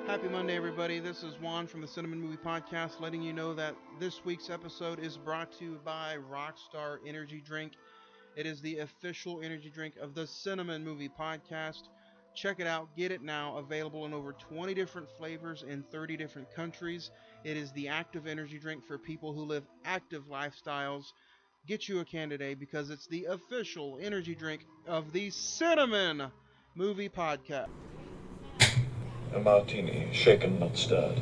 Happy Monday, everybody. This is Juan from the Cine-men Movie Podcast, letting you know that this week's episode is brought to you by Rockstar Energy Drink. It is the official energy drink of the Cine-men Movie Podcast. Check it out. Get it now. Available in over 20 different flavors in 30 different countries. It is the active energy drink for people who live active lifestyles. Get you a can today because it's the official energy drink of the Cine-men Movie Podcast. A martini, shaken, not stirred.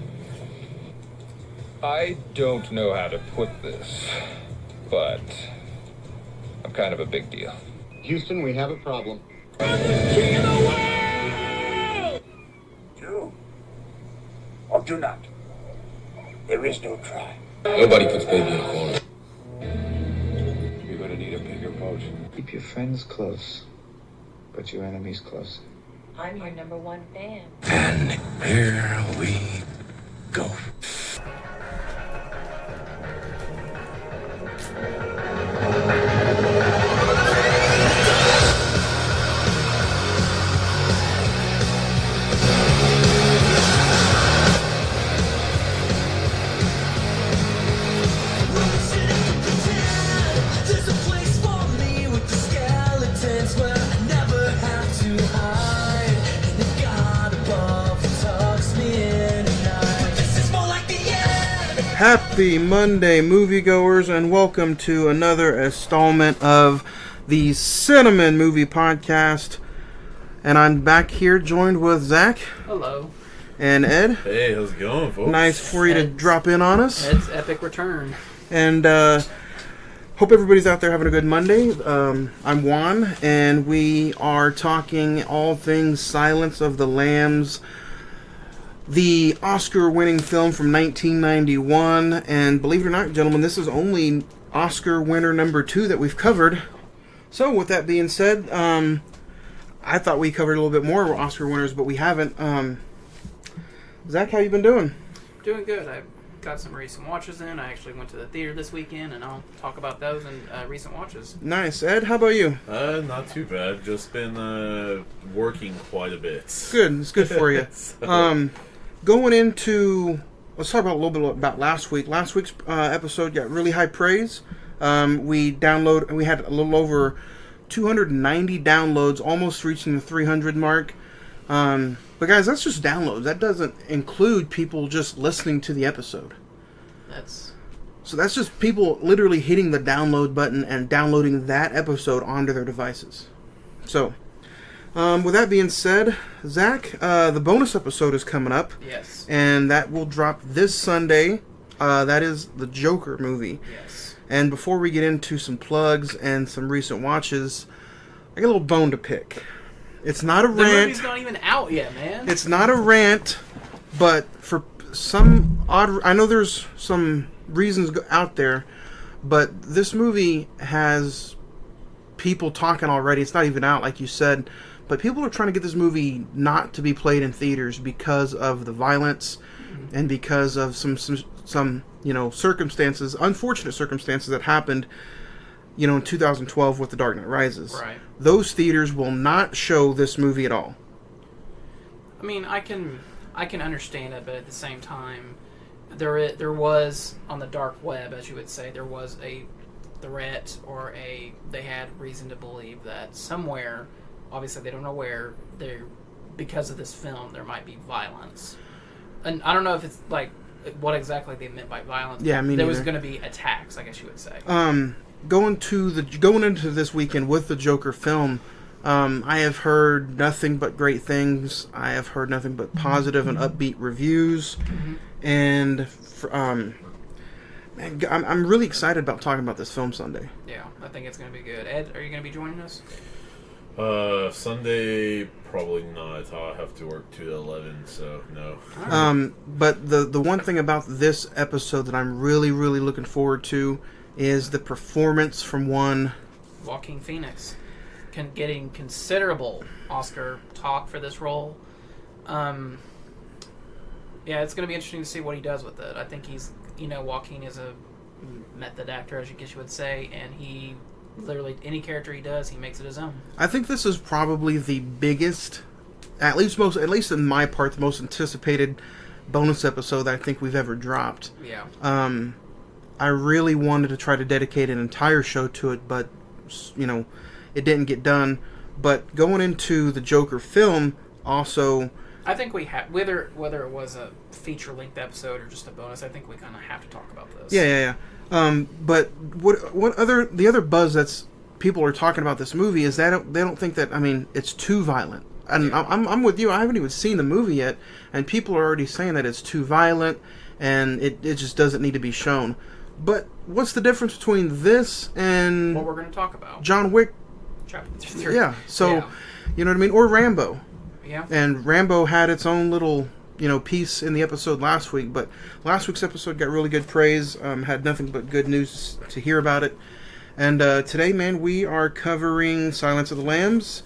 I don't know how to put this, but I'm kind of a big deal. Houston, we have a problem. Do or do not. There is no try. Nobody puts baby in a corner. You're gonna need a bigger boat. Keep your friends close, but your enemies close. I'm your number one fan. And here we go. There's a place for me with the skeletons where I never have to hide. And the God above tucks me in at night. This is more like the end. Happy Monday, moviegoers, and welcome to another installment of the Cine-men Movie Podcast. And I'm back here joined with Zach. Hello. And Ed. Hey, how's it going, folks? Nice for you to drop in on us. Ed's epic return. And hope everybody's out there having a good Monday. I'm Juan, and we are talking all things Silence of the Lambs, the Oscar-winning film from 1991. And believe it or not, gentlemen, this is only Oscar winner number 2 that we've covered. So with that being said, I thought we covered a little bit more Oscar winners, but we haven't. Zach, how you been doing? Doing good. I got some recent watches in. I actually went to the theater this weekend, and I'll talk about those and recent watches. Nice. Ed, how about you? Not too bad. Just been working quite a bit. Good. It's good for you. So- Going into... Let's talk about a little bit about last week. Last week's episode got really high praise. We had a little over 290 downloads, almost reaching the 300 mark. But guys, that's just downloads. That doesn't include people just listening to the episode. So that's just people literally hitting the download button and downloading that episode onto their devices. So, with that being said, Zach, the bonus episode is coming up. Yes. And that will drop this Sunday. That is the Joker movie. Yes. And before we get into some plugs and some recent watches, I got a little bone to pick. It's not a The rant. movie's not even out yet, man. It's not a rant, but for some odd... I know there's some reasons out there, but this movie has people talking already. It's not even out, like you said, but people are trying to get this movie not to be played in theaters because of the violence and because of some circumstances, unfortunate circumstances that happened, in 2012 with The Dark Knight Rises. Right. Those theaters will not show this movie at all. I mean, I can understand it, but at the same time, there was, on the dark web, as you would say, there was a threat or they had reason to believe that somewhere, obviously they don't know where, because of this film, there might be violence. And I don't know if it's like what exactly they meant by violence. Yeah, I mean, there was going to be attacks, I guess you would say. Going into this weekend with the Joker film, I have heard nothing but great things. I have heard nothing but positive and upbeat reviews, and man, I'm really excited about talking about this film Sunday. Yeah, I think it's going to be good. Ed, are you going to be joining us? Sunday, probably not. I'll have to work 2 to 11, so no. But the one thing about this episode that I'm really, really looking forward to is the performance from one Joaquin Phoenix, getting considerable Oscar talk for this role. Yeah, it's going to be interesting to see what he does with it. I think Joaquin is a method actor, as you guess you would say, and he literally any character he does, he makes it his own. I think this is probably the biggest at least in my part, the most anticipated bonus episode that I think we've ever dropped. Yeah. I really wanted to try to dedicate an entire show to it, but it didn't get done. But going into the Joker film, also, I think we have whether it was a feature-length episode or just a bonus. I think we kind of have to talk about this. Yeah. But the other buzz that's people are talking about this movie is that they don't think that it's too violent. And Yeah. I'm with you. I haven't even seen the movie yet, and people are already saying that it's too violent and it just doesn't need to be shown. But what's the difference between this and What we're going to talk about. John Wick? Chapter 3. Yeah. So, Yeah. you know what I mean? Or Rambo. Yeah. And Rambo had its own little, piece in the episode last week. But last week's episode got really good praise. Had nothing but good news to hear about it. And today, man, we are covering Silence of the Lambs.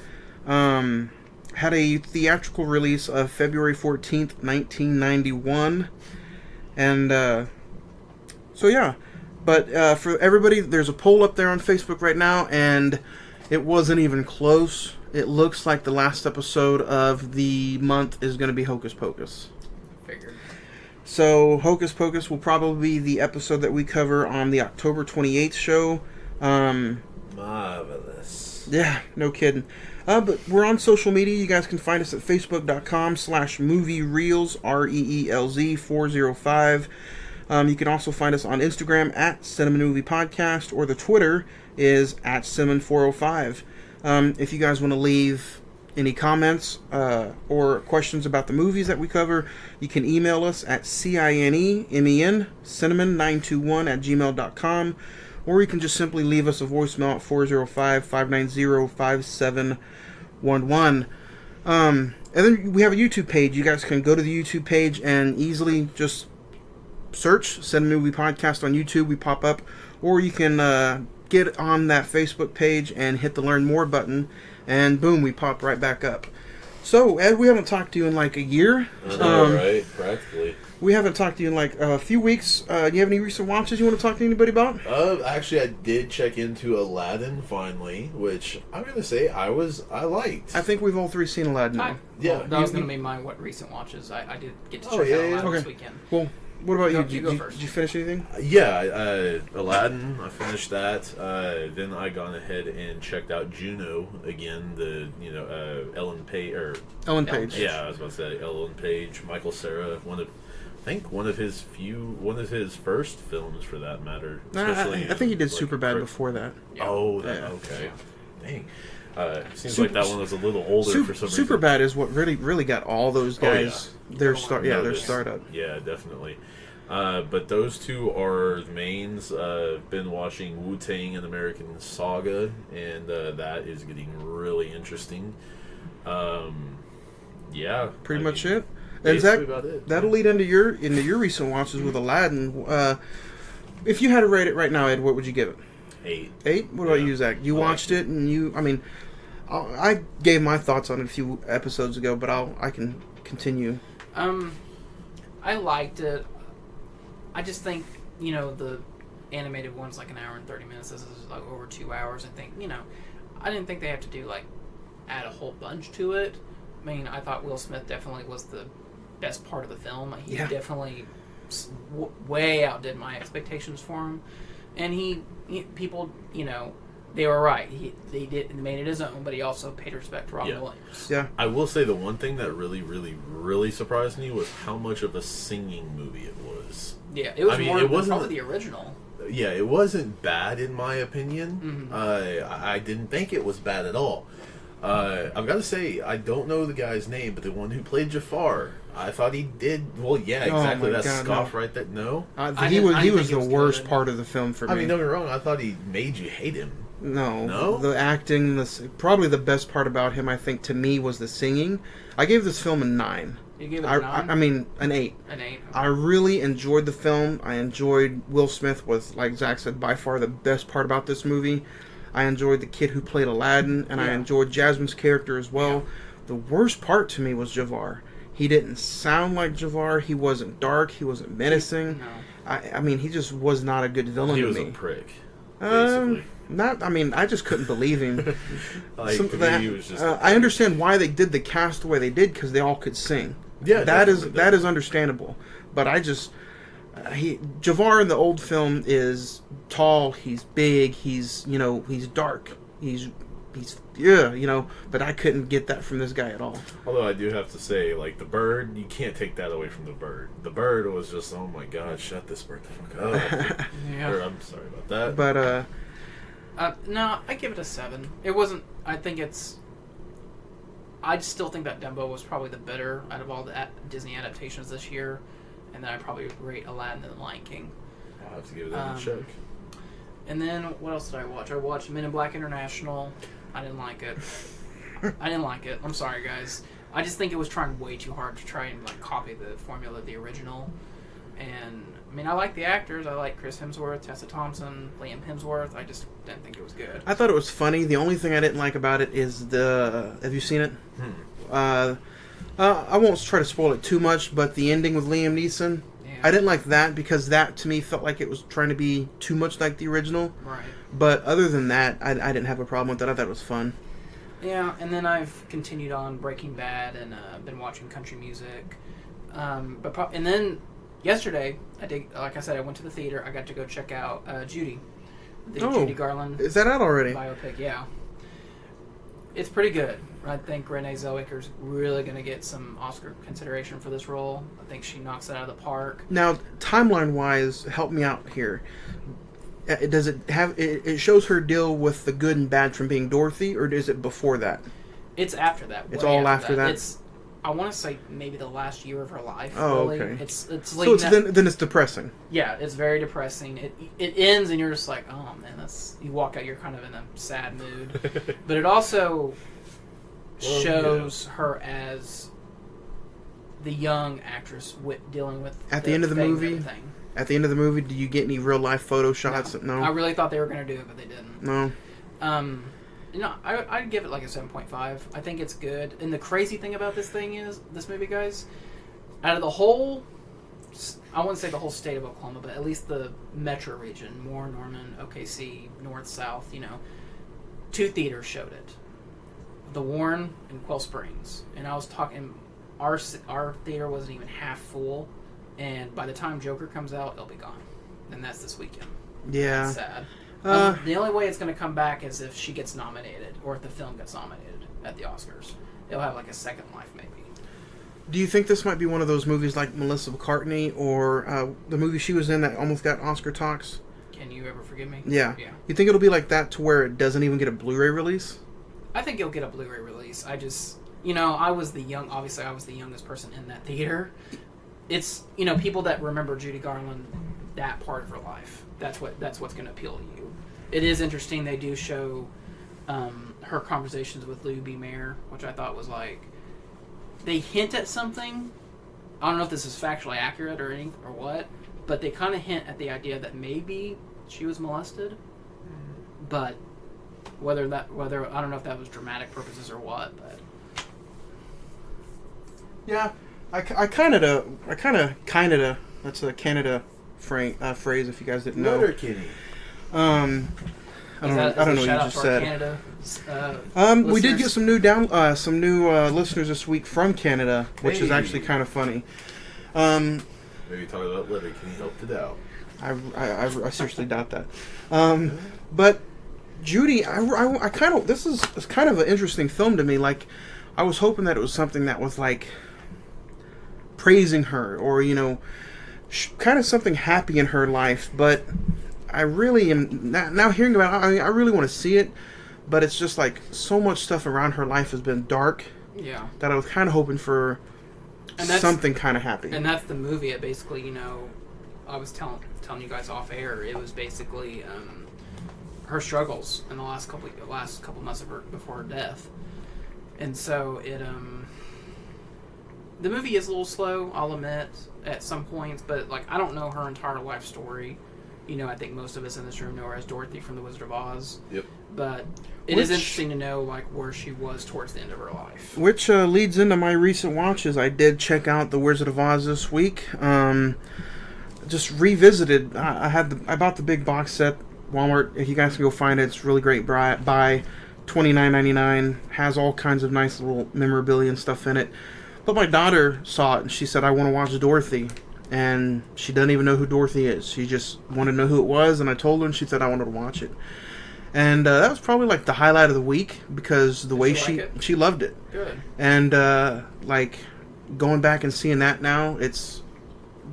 Had a theatrical release of February 14th, 1991. And, so yeah. But for everybody, there's a poll up there on Facebook right now, and it wasn't even close. It looks like the last episode of the month is going to be Hocus Pocus. Figured. So Hocus Pocus will probably be the episode that we cover on the October 28th show. Marvelous. Yeah, no kidding. But we're on social media. You guys can find us at facebook.com/moviereels, REELZ 405. You can also find us on Instagram at Cine-men Movie Podcast, or the Twitter is at Cine-men405. If you guys want to leave any comments or questions about the movies that we cover, you can email us at CINEMEN, cinnamon921@gmail.com, or you can just simply leave us a voicemail at 405-590-5711. And then we have a YouTube page. You guys can go to the YouTube page and easily just search Cine-men Movie Podcast on YouTube. We pop up. Or you can get on that Facebook page and hit the Learn More button, and boom, we pop right back up. So, Ed, we haven't talked to you in like a year. I know, right? Practically. We haven't talked to you in like a few weeks. Do you have any recent watches you want to talk to anybody about? Actually, I did check into Aladdin finally, which I'm gonna say I liked. I think we've all three seen Aladdin now. Yeah, That was you- going to be my recent watches. I did get to Oh, check yeah, out yeah. Aladdin this Okay. weekend. Well, what about you? You go first. Did you finish anything? Yeah, Aladdin. I finished that. Then I gone ahead and checked out Juno again. Ellen Page Ellen Page. yeah, I was about to say Ellen Page, Michael Cera. One of his first films for that matter. I think he did like, Superbad before that. Yeah. Oh, Yeah. okay. Dang. Seems Super- like that one was a little older for some reason. Superbad is what really got all those guys their their Noticed. startup. Yeah, definitely. But those two are the mains. Been watching Wu-Tang: An American Saga, and that is getting really interesting. Yeah, Pretty I much mean, it. And Zach, basically about it. that'll lead into your recent watches with Aladdin. If you had to rate it right now, Ed, what would you give it? 8. 8? What about Yeah. you, Zach? You I watched it, and I gave my thoughts on it a few episodes ago, but I can continue. I liked it. I just think, the animated one's like an hour and 30 minutes. This is like over 2 hours. I think, I didn't think they have to do add a whole bunch to it. I mean, I thought Will Smith definitely was the best part of the film. He definitely way outdid my expectations for him. And people, they were right. They made it his own, but he also paid respect to Robin Williams. Yeah. I will say the one thing that really, really, really surprised me was how much of a singing movie it was. Yeah, it was I mean, more it than wasn't- probably the original. Yeah, it wasn't bad in my opinion. Mm-hmm. I didn't think it was bad at all. I've got to say, I don't know the guy's name, but the one who played Jafar, I thought he did. Well, yeah, exactly. my That God, scoff no. right there. No, He was think the it was worst good. part of the film for me. I mean, don't get me wrong. I thought he made you hate him. No, the acting, probably the best part about him, I think, to me, was the singing. I gave this film a 9. You gave it a 9? I mean, an 8. An 8. I really enjoyed the film. I enjoyed Will Smith was, like Zach said, by far the best part about this movie. I enjoyed the kid who played Aladdin, and I enjoyed Jasmine's character as well. The worst part to me was Jafar. He didn't sound like Jafar. He wasn't dark. He wasn't menacing. No. I mean, he just was not a good villain He to was me. a prick, basically. I just couldn't believe him. To me, he was just. I understand why they did the cast the way they did because they all could sing. Yeah, that is understandable. But I just Javar in the old film is tall. He's big. He's dark. He's but I couldn't get that from this guy at all. Although I do have to say, like, the bird, you can't take that away from the bird. The bird was just, oh my god, shut this bird the fuck up. Yeah. I'm sorry about that. But, no, I give it a 7. It wasn't, I still think that Dumbo was probably the better out of all the Disney adaptations this year. And then I'd probably rate Aladdin and The Lion King. I'll have to give that a check. And then, what else did I watch? I watched Men in Black International. I didn't like it. I'm sorry, guys. I just think it was trying way too hard to try and copy the formula of the original. And I like the actors. I like Chris Hemsworth, Tessa Thompson, Liam Hemsworth. I just didn't think it was good. I thought it was funny. The only thing I didn't like about it is have you seen it? I won't try to spoil it too much, but the ending with Liam Neeson. Yeah. I didn't like that because that to me felt like it was trying to be too much like the original. Right. But other than that, I didn't have a problem with that. I thought it was fun. Yeah, and then I've continued on Breaking Bad and been watching country music. And then yesterday, like I said, I went to the theater. I got to go check out Judy, the Judy Garland. Is that out already? Biopic, yeah. It's pretty good. I think Renee Zellweger's really going to get some Oscar consideration for this role. I think she knocks it out of the park. Now, timeline-wise, help me out here. Does it have? It shows her deal with the good and bad from being Dorothy, or is it before that? It's after that. It's all after that. It's, I want to say maybe the last year of her life. Oh, really. okay. It's so then it's depressing. Yeah, it's very depressing. It ends and you're just like, oh man, you walk out, you're kind of in a sad mood. But it also shows her as the young actress dealing with at the end of the movie. Everything. At the end of the movie, do you get any real life photo shots? No. I really thought they were going to do it, but they didn't. No. I'd give it like a 7.5. I think it's good. And the crazy thing about this movie, guys, out of the whole, I wouldn't say the whole state of Oklahoma, but at least the metro region, Moore, Norman, OKC, North, South, 2 theaters showed it. The Warren and Quail Springs. And I was talking, our theater wasn't even half full. And by the time Joker comes out, it'll be gone. And that's this weekend. Yeah. That's sad. The only way it's going to come back is if she gets nominated, or if the film gets nominated at the Oscars. It'll have like a second life, maybe. Do you think this might be one of those movies like Melissa McCartney, or the movie she was in that almost got Oscar talks? Can You Ever Forgive Me? Yeah. You think it'll be like that to where it doesn't even get a Blu-ray release? I think it'll get a Blu-ray release. I just, I was the youngest person in that theater. It's, people that remember Judy Garland, that part of her life. That's what's going to appeal to you. It is interesting. They do show her conversations with Lou B. Mayer, which I thought was they hint at something. I don't know if this is factually accurate or what, but they kind of hint at the idea that maybe she was molested. But whether I don't know if that was dramatic purposes or what, but yeah. I kind of that's a Canada phrase if you guys didn't know. Letterkenny. I don't know what you just said. Canada, we did get some new listeners this week from Canada, which is actually kind of funny. Maybe talking about Letterkenny helped it out. I seriously doubt that. But Judy, I kind of this is kind of an interesting film to me. Like, I was hoping that it was something that was like praising her, or kind of something happy in her life, but I really am now hearing about it. I really want to see it, but it's just like so much stuff around her life has been dark. Yeah. That I was kind of hoping for something kind of happy. And that's the movie. It basically, I was telling you guys off air. It was basically her struggles in the last couple months of before her death, and so it the movie is a little slow, I'll admit, at some points, but I don't know her entire life story. I think most of us in this room know her as Dorothy from The Wizard of Oz. Yep. But it is interesting to know where she was towards the end of her life. Which leads into my recent watches. I did check out The Wizard of Oz this week. Just revisited. I bought the big box set Walmart. If you guys can go find it, it's really great. Buy $29.99. Has all kinds of nice little memorabilia and stuff in it. But my daughter saw it and she said, "I want to watch Dorothy." And she doesn't even know who Dorothy is. She just wanted to know who it was, and I told her, and she said I wanted to watch it. And that was probably like the highlight of the week because the way she loved it. Good. And like going back and seeing that now, it's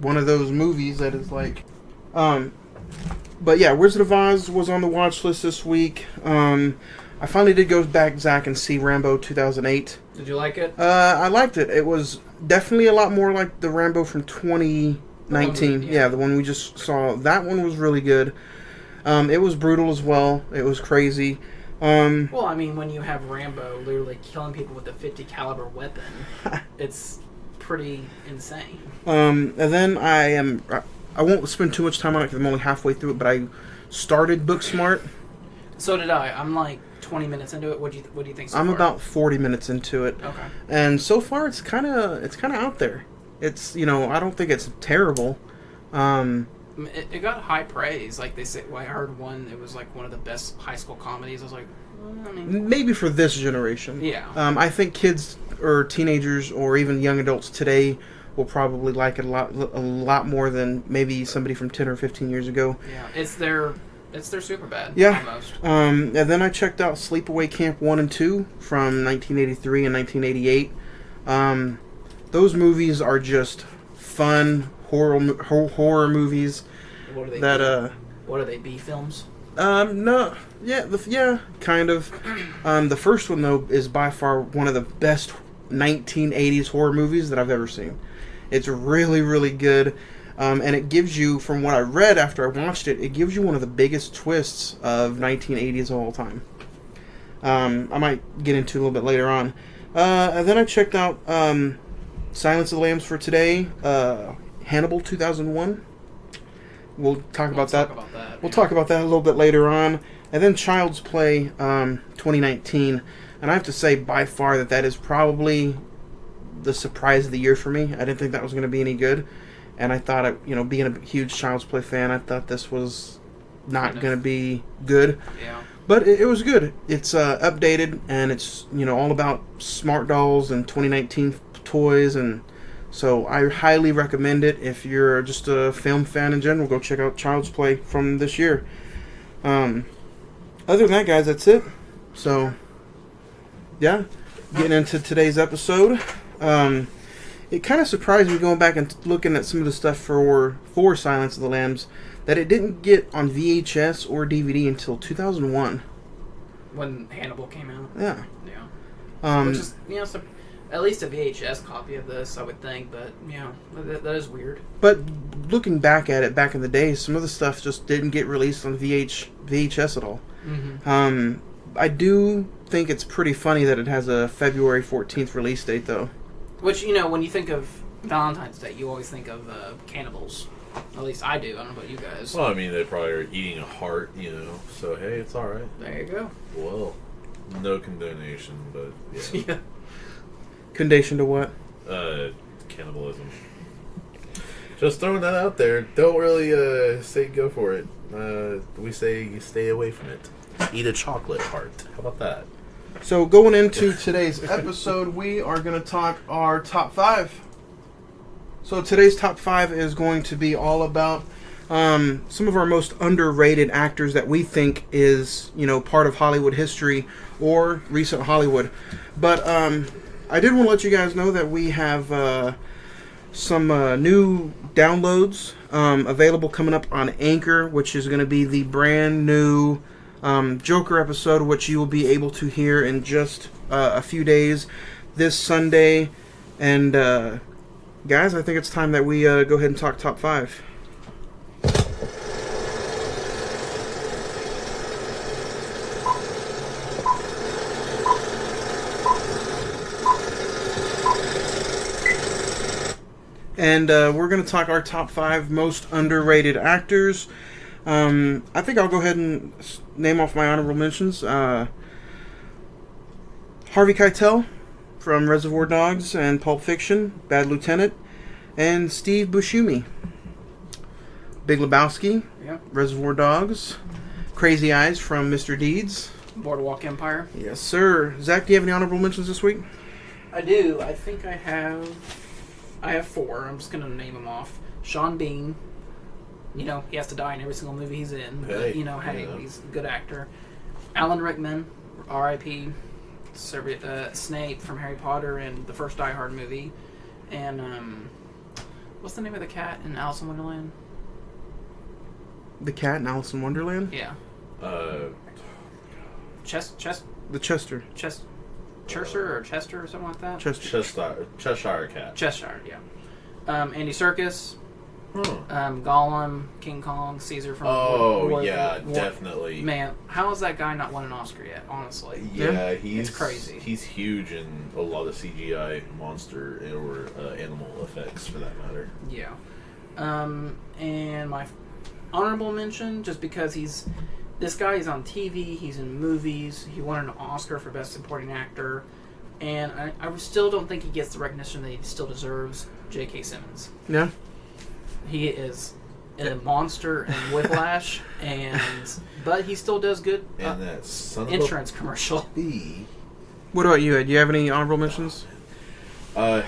one of those movies that is like. But yeah, Wizard of Oz was on the watch list this week. I finally did go back, Zach, and see Rambo 2008. Did you like it? I liked it. It was definitely a lot more like the Rambo from 2019. Yeah, the one we just saw. That one was really good. It was brutal as well. It was crazy. Well, I mean, when you have Rambo literally killing people with a .50 caliber weapon, it's pretty insane. And then I won't spend too much time on it because I'm only halfway through it, but I started Booksmart. So did I. I'm like 20 minutes into it. What do you think so I'm far? about 40 minutes into it. Okay. And so far it's kind of out there. It's, I don't think it's terrible. It got high praise. Like they say, I heard it was like one of the best high school comedies. I was like, I mean, maybe for this generation. Yeah. I think kids or teenagers or even young adults today will probably like it a lot more than maybe somebody from 10 or 15 years ago. Yeah, it's their Superbad. Yeah. Almost. And then I checked out Sleepaway Camp 1 and 2 from 1983 and 1988. Those movies are just fun horror movies. What are they? What are they? B films? No. Yeah, kind of. The first one though is by far one of the best 1980s horror movies that I've ever seen. It's really, really good. And it gives you, from what I read after I watched it, it gives you one of the biggest twists of 1980s of all time. I might get into a little bit later on. And then I checked out Silence of the Lambs for today. Hannibal 2001. We'll talk about that. We'll talk about that a little bit later on. And then Child's Play 2019. And I have to say, by far, that is probably the surprise of the year for me. I didn't think that was going to be any good. And I thought, being a huge Child's Play fan, I thought this was not going to be good. Yeah. But it was good. It's updated, and it's, all about smart dolls and 2019 toys. And so I highly recommend it. If you're just a film fan in general, go check out Child's Play from this year. Other than that, guys, that's it. So, yeah, getting into today's episode. It kind of surprised me going back and looking at some of the stuff for Silence of the Lambs that it didn't get on VHS or DVD until 2001. When Hannibal came out. Yeah. Yeah. Which is, at least a VHS copy of this, I would think, but, that is weird. But looking back at it, back in the day, some of the stuff just didn't get released on VHS at all. Mm-hmm. I do think it's pretty funny that it has a February 14th release date, though. Which, when you think of Valentine's Day, you always think of cannibals. At least I do. I don't know about you guys. Well, I mean, they probably are eating a heart, so hey, it's alright. There you go. Well, no condonation, but yeah. Yeah. Condonation to what? Cannibalism. Just throwing that out there. Don't really say go for it. We say stay away from it. Eat a chocolate heart. How about that? So going into today's episode, we are going to talk our top 5. So today's top 5 is going to be all about some of our most underrated actors that we think is, part of Hollywood history or recent Hollywood. But I did want to let you guys know that we have some new downloads available coming up on Anchor, which is going to be the brand new Joker episode, which you will be able to hear in just a few days this Sunday. And guys, I think it's time that we go ahead and talk top 5. And we're going to talk our top 5 most underrated actors. I think I'll go ahead and name off my honorable mentions. Harvey Keitel from Reservoir Dogs and Pulp Fiction, Bad Lieutenant, and Steve Buscemi, Big Lebowski, Yep. Reservoir Dogs, Crazy Eyes from Mr. Deeds. Boardwalk Empire. Yes, sir. Zach, do you have any honorable mentions this week? I do. I think I have 4. I'm just going to name them off. Sean Bean. You know, he has to die in every single movie he's in. Hey, But, he's a good actor. Alan Rickman, R.I.P. Snape from Harry Potter and the first Die Hard movie. And, what's the name of the cat in Alice in Wonderland? The cat in Alice in Wonderland? Yeah. The Chester. Cheshire or Chester or something like that? Cheshire Cat. Cheshire, yeah. Andy Serkis. Gollum, King Kong, Caesar from definitely. Man, how has that guy not won an Oscar yet, honestly? Yeah, it's crazy. He's huge in a lot of CGI monster or animal effects, for that matter. Yeah. And my honorable mention, just because this guy is on TV, he's in movies, he won an Oscar for Best Supporting Actor, and I still don't think he gets the recognition that he still deserves, J.K. Simmons. Yeah. He is a monster in Whiplash, but he still does good And that son of insurance commercial. What about you, Ed? Do you have any honorable mentions? He's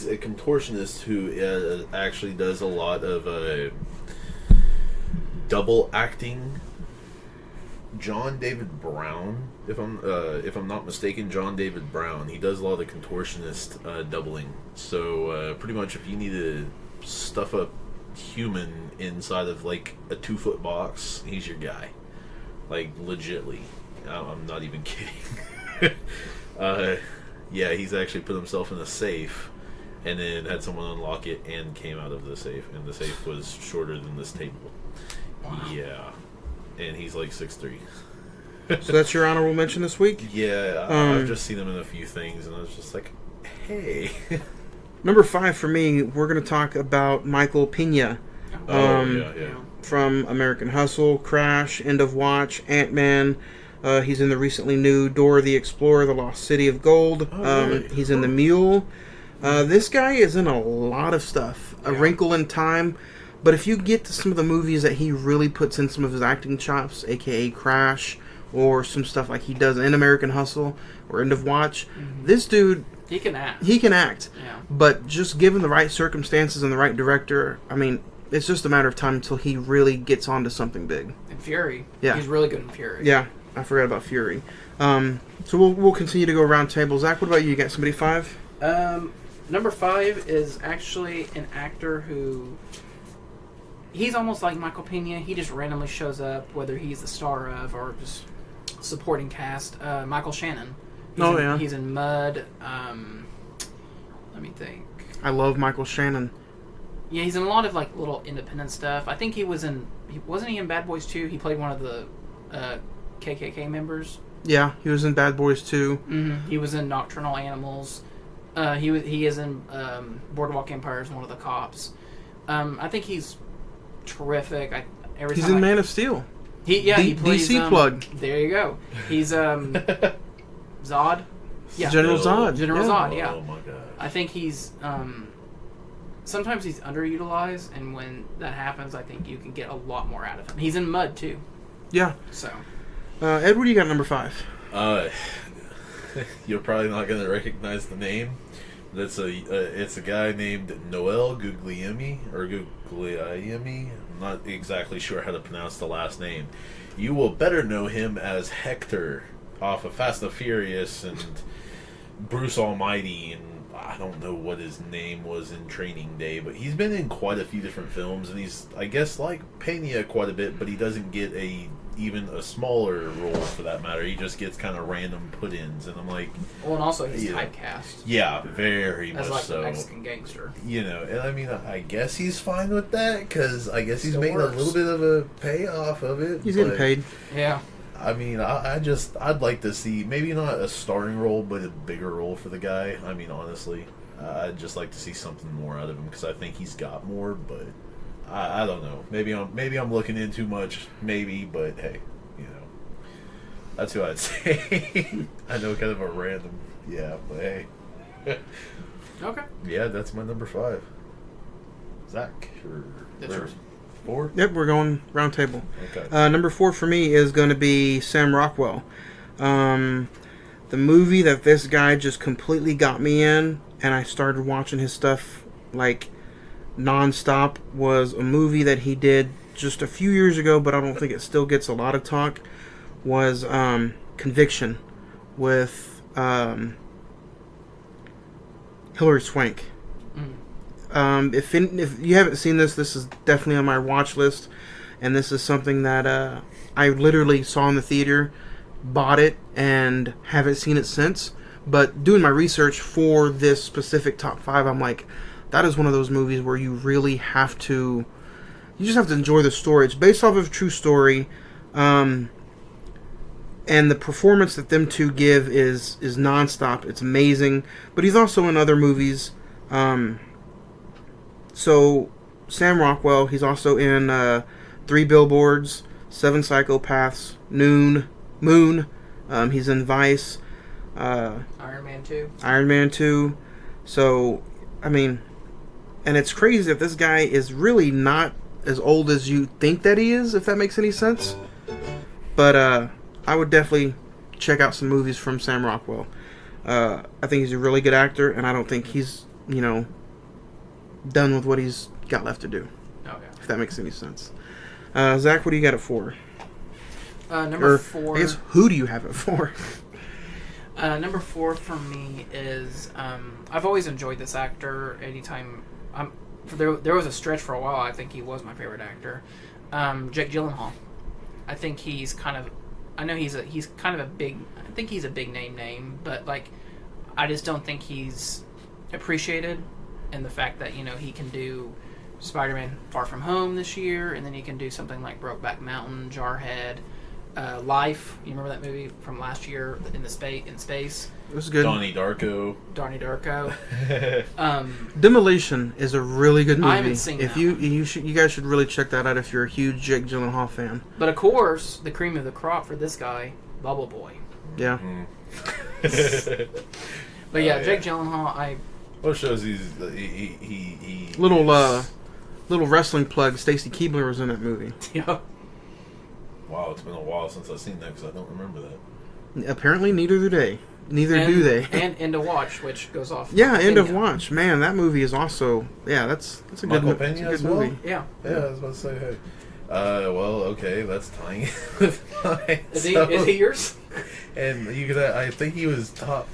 a contortionist who actually does a lot of double acting. John David Brown, if I'm not mistaken, John David Brown. He does a lot of contortionist doubling. So pretty much, if you need to stuff a human inside of like a 2-foot box, he's your guy. Like legitly, I'm not even kidding. Yeah, he's actually put himself in a safe, and then had someone unlock it and came out of the safe, and the safe was shorter than this table. Wow. Yeah. And he's like 6'3". So that's your honorable mention this week? Yeah, I've just seen him in a few things, and I was just like, hey. Number 5 for me, we're going to talk about Michael Pena. Yeah. From American Hustle, Crash, End of Watch, Ant-Man. He's in the recently new Dora the Explorer, The Lost City of Gold. Really? He's in The Mule. This guy is in a lot of stuff. A Wrinkle in Time. But if you get to some of the movies that he really puts in some of his acting chops, a.k.a. Crash, or some stuff like he does in American Hustle or End of Watch, this dude... He can act. Yeah. But just given the right circumstances and the right director, I mean, it's just a matter of time until he really gets onto something big. And Fury. Yeah. He's really good in Fury. Yeah, I forgot about Fury. So we'll continue to go around table. Zach, what about you? You got somebody 5? Number 5 is actually an actor who... He's almost like Michael Pena. He just randomly shows up, whether he's the star of or just supporting cast. Michael Shannon. He's in Mud. Let me think. I love Michael Shannon. Yeah, he's in a lot of like little independent stuff. I think wasn't he in Bad Boys 2? He played one of the KKK members. Yeah, he was in Bad Boys 2. Mm-hmm. He was in Nocturnal Animals. He is in Boardwalk Empire as one of the cops. I think he's terrific. He's in Man of Steel. He plays DC plug. There you go. He's Zod. Yeah, General Zod. General Zod. Yeah. Oh my god. I think he's sometimes he's underutilized, and when that happens, I think you can get a lot more out of him. He's in Mud too. Yeah. So, Edward, you got number 5. You're probably not going to recognize the name. It's a guy named Noel Guglielmi. I'm not exactly sure how to pronounce the last name. You will better know him as Hector off of Fast and Furious and Bruce Almighty, and I don't know what his name was in Training Day, but he's been in quite a few different films, and he's, I guess, like Pena quite a bit, but he doesn't get even a smaller role for that matter. He just gets kind of random put-ins, and I'm like... Well, and also he's typecast. Yeah, very much as like so. a Mexican gangster. You know, and I mean, I guess he's fine with that, because I guess he's making works. a little bit of a payoff of it. He's getting paid. Yeah. I mean, I'd like to see, maybe not a starring role, but a bigger role for the guy. I mean, honestly, I'd just like to see something more out of him, because I think he's got more, but... I don't know. Maybe I'm looking in too much. Maybe, but hey, you know, that's who I'd say. I know, kind of a random, yeah, but hey. Okay. Yeah, that's my number 5. Zach, That's yours. 4? Yep, we're going round table. Okay. Number 4 for me is going to be Sam Rockwell. The movie that this guy just completely got me in, and I started watching his stuff like nonstop, was a movie that he did just a few years ago, but I don't think it still gets a lot of talk, was Conviction with Hilary Swank. If you haven't seen this is definitely on my watch list, and this is something that I literally saw in the theater, bought it, and haven't seen it since. But doing my research for this specific top 5, I'm like, that is one of those movies where you really have to, you just have to enjoy the story. It's based off of a true story, and the performance that them two give is nonstop. It's amazing. But he's also in other movies. So Sam Rockwell, he's also in 3 Billboards, 7 Psychopaths, Moon. He's in Vice. Iron Man 2. Iron Man 2. So, I mean, and it's crazy that this guy is really not as old as you think that he is, if that makes any sense. But I would definitely check out some movies from Sam Rockwell. I think he's a really good actor, and I don't think he's, done with what he's got left to do. Okay. If that makes any sense. Zach, what do you got it for? Number 4. I guess, who do you have it for? Number 4 for me is I've always enjoyed this actor. Anytime there was a stretch for a while, I think he was my favorite actor. Jake Gyllenhaal. I think he's kind of, I know he's kind of a big, I think he's a big name, but like I just don't think he's appreciated in the fact that he can do Spider-Man Far From Home this year, and then he can do something like Brokeback Mountain, Jarhead. Life, you remember that movie from last year in space? It was good. Donnie Darko. Demolition is a really good movie. I haven't seen that you guys should really check that out if you're a huge Jake Gyllenhaal fan. But of course, the cream of the crop for this guy, Bubble Boy. Yeah. But yeah, Jake Gyllenhaal, Well, it shows he little wrestling plug. Stacy Keibler was in that movie. Yeah. Wow, it's been a while since I've seen that because I don't remember that. Apparently, neither do they. Do they. And End of Watch, which goes off. Yeah, End of Watch. Man, that movie is also that's a good, Michael it's a Pena good as well? movie. Yeah. Yeah, I was about to say, hey. Well, okay, that's tying with mine. Is he yours? And I think he was top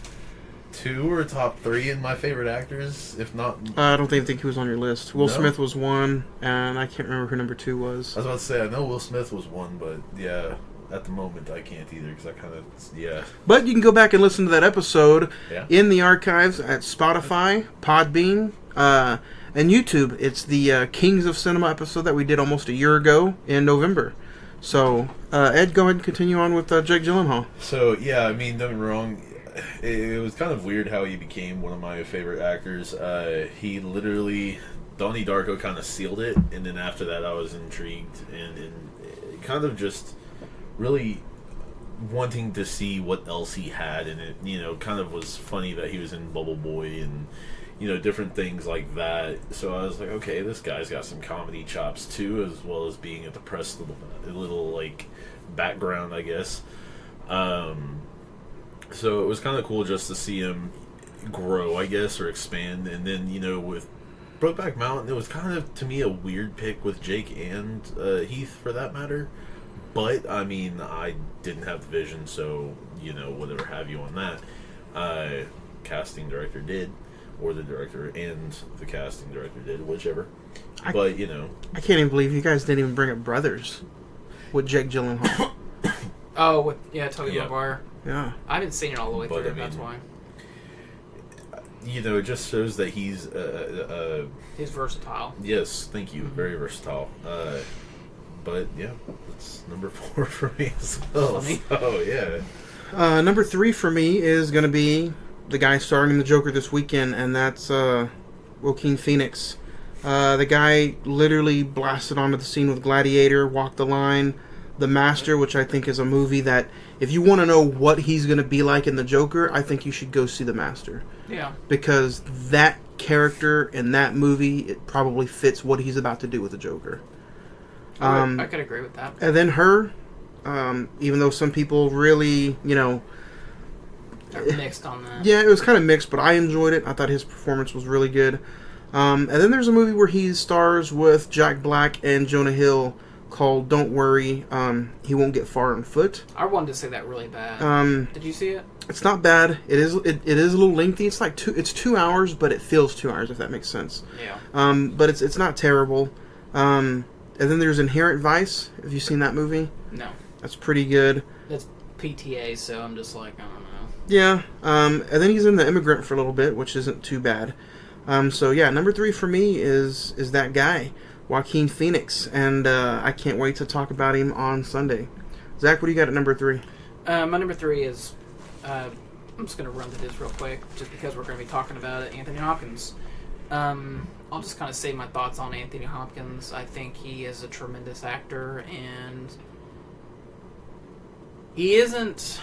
2 or top 3 in my favorite actors, if not. I don't think he was on your list. Will No? Smith was 1, and I can't remember who number 2 was. I was about to say, I know Will Smith was 1, but yeah, at the moment I can't either because I kind of, yeah. But you can go back and listen to that episode Yeah. in the archives at Spotify, Podbean, and YouTube. It's the Kings of Cinema episode that we did almost a year ago in November. So, Ed, go ahead and continue on with Jake Gyllenhaal. So, yeah, I mean, don't get me wrong. It was kind of weird how he became one of my favorite actors. He literally, Donnie Darko kind of sealed it, and then after that I was intrigued and kind of just really wanting to see what else he had, and it kind of was funny that he was in Bubble Boy and different things like that. So I was like, okay, this guy's got some comedy chops too, as well as being a depressed little like background, I guess. So it was kind of cool just to see him grow, I guess, or expand. And then, with Brokeback Mountain, it was kind of, to me, a weird pick with Jake and Heath, for that matter. But, I mean, I didn't have the vision, so, whatever have you on that. Casting director did, or the director and the casting director did, whichever. I can't even believe you guys didn't even bring up Brothers with Jake Gyllenhaal. Oh, Tobey Maguire. Yeah. I haven't seen it all the way through. That's why. It just shows that he's he's versatile. Yes, thank you. Very versatile. But yeah, it's number 4 for me as well. Oh yeah. Number 3 for me is going to be the guy starring in the Joker this weekend, and that's Joaquin Phoenix. The guy literally blasted onto the scene with Gladiator, Walk the Line, The Master, which I think is a movie that, if you want to know what he's going to be like in the Joker, I think you should go see The Master. Yeah. Because that character in that movie, it probably fits what he's about to do with the Joker. I could agree with that. And then her, even though some people really, They're mixed on that. yeah, it was kind of mixed, but I enjoyed it. I thought his performance was really good. And then there's a movie where he stars with Jack Black and Jonah Hill called Don't Worry, He Won't Get Far on Foot. I wanted to say that really bad. Did you see it? It's not bad. It is a little lengthy. It's like 2 hours, but it feels 2 hours, if that makes sense. Yeah. But it's not terrible. And then there's Inherent Vice. Have you seen that movie? No. That's pretty good. That's PTA, so I'm just like, I don't know. Yeah. And then he's in The Immigrant for a little bit, which isn't too bad. So yeah, number 3 for me is that guy, Joaquin Phoenix, and I can't wait to talk about him on Sunday. Zach, what do you got at number 3? My number 3 is, I'm just going to run through this real quick, just because we're going to be talking about it, Anthony Hopkins. I'll just kind of say my thoughts on Anthony Hopkins. I think he is a tremendous actor, and he isn't...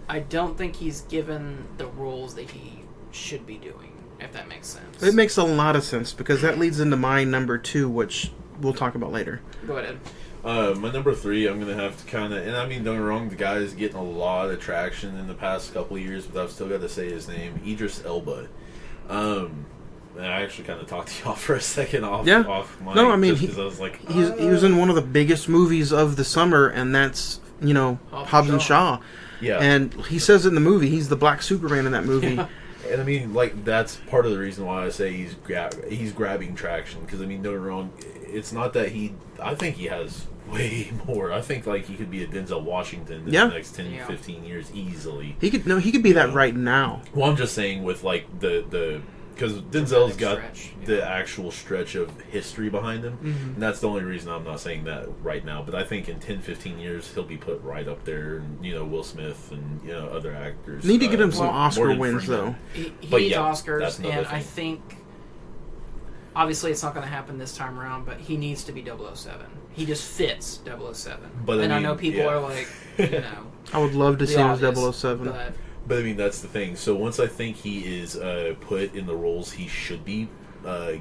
I don't think he's given the roles that he should be doing, if that makes sense. It makes a lot of sense, because that leads into my number 2, which we'll talk about later. Go ahead. My number 3, I'm going to have to kind of... And I mean, don't get me wrong, the guy is getting a lot of traction in the past couple of years, but I've still got to say his name, Idris Elba. And I actually kind of talked to y'all for a second off mic. No, I mean, I was like, he was in one of the biggest movies of the summer, and that's, Hobbs and Shaw. Yeah. And he says it in the movie, he's the Black Superman in that movie. Yeah. And I mean, like, that's part of the reason why I say he's grabbing traction. Because, I mean, don't get me wrong, it's not that I think he has way more. I think, like, he could be a Denzel Washington in the next 10, 15 years easily. He could be that right now. Well, I'm just saying with, like, the because Denzel's got the actual stretch of history behind him. Mm-hmm. And that's the only reason I'm not saying that right now. But I think in 10, 15 years, he'll be put right up there. And, Will Smith and, other actors. Need to get him some Oscar Morgan wins, Freeman. though. He needs Oscars, that's and thing. I think... Obviously, it's not going to happen this time around, but he needs to be 007. He just fits 007. But I know people are like, I would love to see him as obvious, 007. But I mean, that's the thing. So once I think he is put in the roles he should be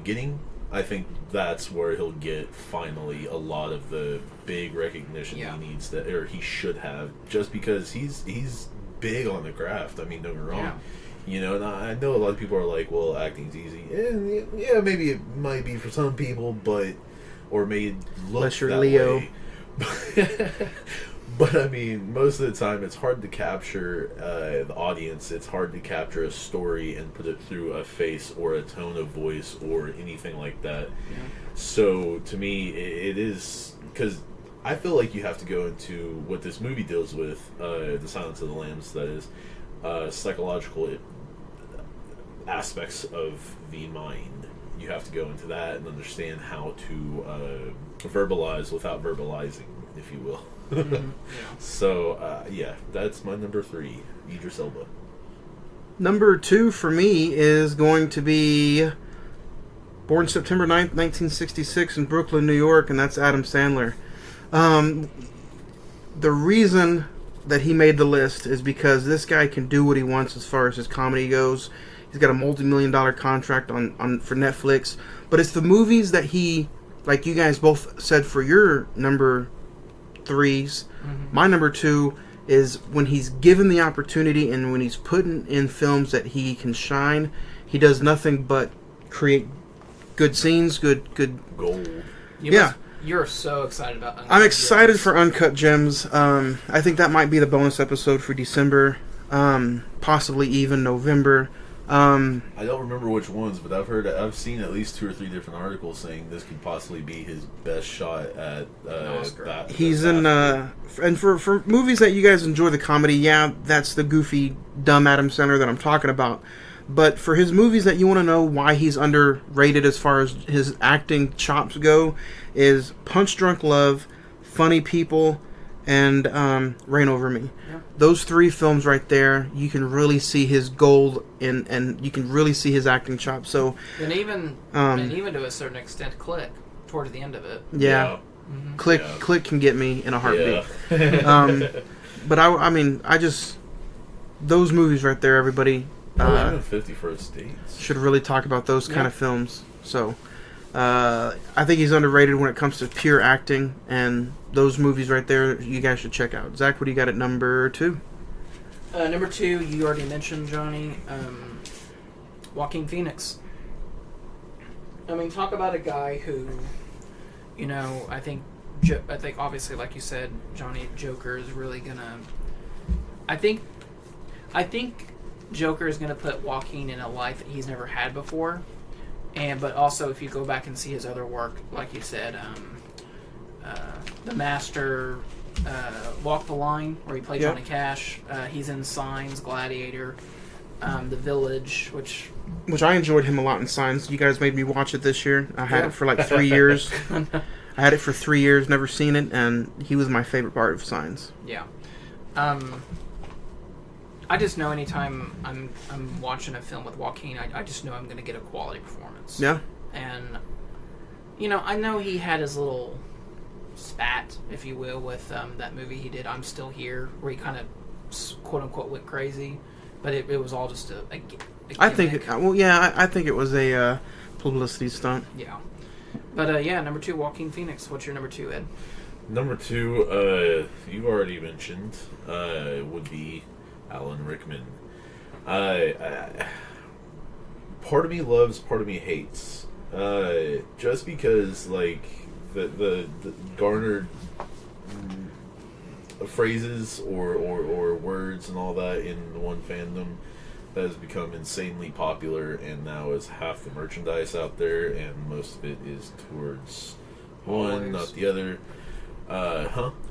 getting, I think that's where he'll get finally a lot of the big recognition he needs or he should have, just because he's big on the craft. I mean, don't get me wrong. Yeah. And I know a lot of people are like, well, acting's easy. And yeah, maybe it might be for some people, or made look unless you're that Leo. way. But I mean, most of the time, it's hard to capture the audience. It's hard to capture a story and put it through a face or a tone of voice or anything like that. Yeah. So to me, it is, because I feel like you have to go into what this movie deals with, The Silence of the Lambs, that is, psychological aspects of the mind. You have to go into that and understand how to verbalize without verbalizing, if you will. Mm-hmm. So, that's my number 3, Idris Elba. Number 2 for me is going to be born September 9th, 1966 in Brooklyn, New York, and that's Adam Sandler. The reason that he made the list is because this guy can do what he wants as far as his comedy goes. He's got a multi-million-dollar contract on for Netflix, but it's the movies that he, like you guys both said for your number 3s. Mm-hmm. My number 2 is when he's given the opportunity and when he's putting in films that he can shine. He does nothing but create good scenes, good gold. You're so excited about Uncut I'm excited Gems. for Uncut Gems. I think that might be the bonus episode for December, possibly even November. I don't remember which ones, but I've seen at least 2 or 3 different articles saying this could possibly be his best shot at Oscar. He's in, and for movies that you guys enjoy the comedy, that's the goofy, dumb Adam Sandler that I'm talking about. But for his movies that you want to know why he's underrated as far as his acting chops go, is Punch Drunk Love, Funny People, and Reign Over Me. Yeah. Those 3 films right there, you can really see his gold and you can really see his acting chops. So, and even to a certain extent, Click toward the end of it. Yeah. Mm-hmm. Click can get me in a heartbeat. Yeah. But I mean, those movies right there, everybody. Even 50 First Dates. Should really talk about those kind of films. So, I think he's underrated when it comes to pure acting, and those movies right there, you guys should check out. Zach, what do you got at number 2? Number 2, you already mentioned, Johnny. Joaquin Phoenix. I mean, talk about a guy who, you know, I think obviously, like you said, Johnny, Joker is really gonna. I think Joker is gonna put Joaquin in a light that he's never had before, but also if you go back and see his other work, like you said, The Master, Walk the Line, where he played Johnny Cash. He's in Signs, Gladiator, The Village, which I enjoyed him a lot in Signs. You guys made me watch it this year. I had it for like 3 years. I had it for 3 years, never seen it, and he was my favorite part of Signs. Yeah. I just know anytime I'm watching a film with Joaquin, I just know I'm going to get a quality performance. Yeah. And, you know, I know he had his little spat, if you will, with that movie he did, I'm Still Here, where he kind of, quote-unquote, went crazy. But it was all just a I think it was a publicity stunt. Yeah. But, number 2, Joaquin Phoenix. What's your number 2, Ed? Number 2, you already mentioned, would be Alan Rickman. Part of me loves, part of me hates. Just because, like, the garnered phrases or words and all that in one fandom that has become insanely popular and now is half the merchandise out there, and most of it is towards one, not the other.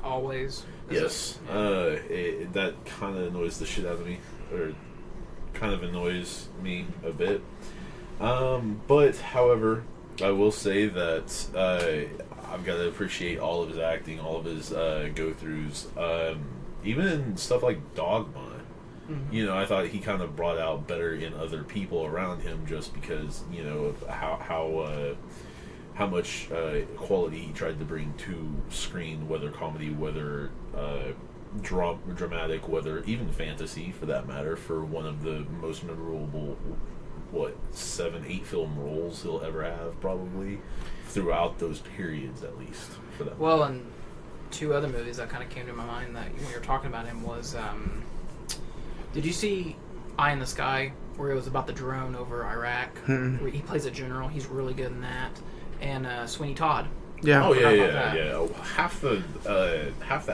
Always. Yes. That kind of annoys the shit out of me, or kind of annoys me a bit. But, however, I will say that I've got to appreciate all of his acting, all of his go-throughs. Even in stuff like Dogma, you know, I thought he kind of brought out better in other people around him, just because, you know, of how much quality he tried to bring to screen, whether comedy, whether dramatic, whether even fantasy, for that matter, for one of the most memorable, 7-8 film roles he'll ever have, probably, throughout those periods, at least, for that Well, matter. and 2 other movies that kind of came to my mind that when you were talking about him was, did you see Eye in the Sky, where it was about the drone over Iraq? Where he plays a general. He's really good in that. And Sweeney Todd. Yeah. Oh yeah. Half the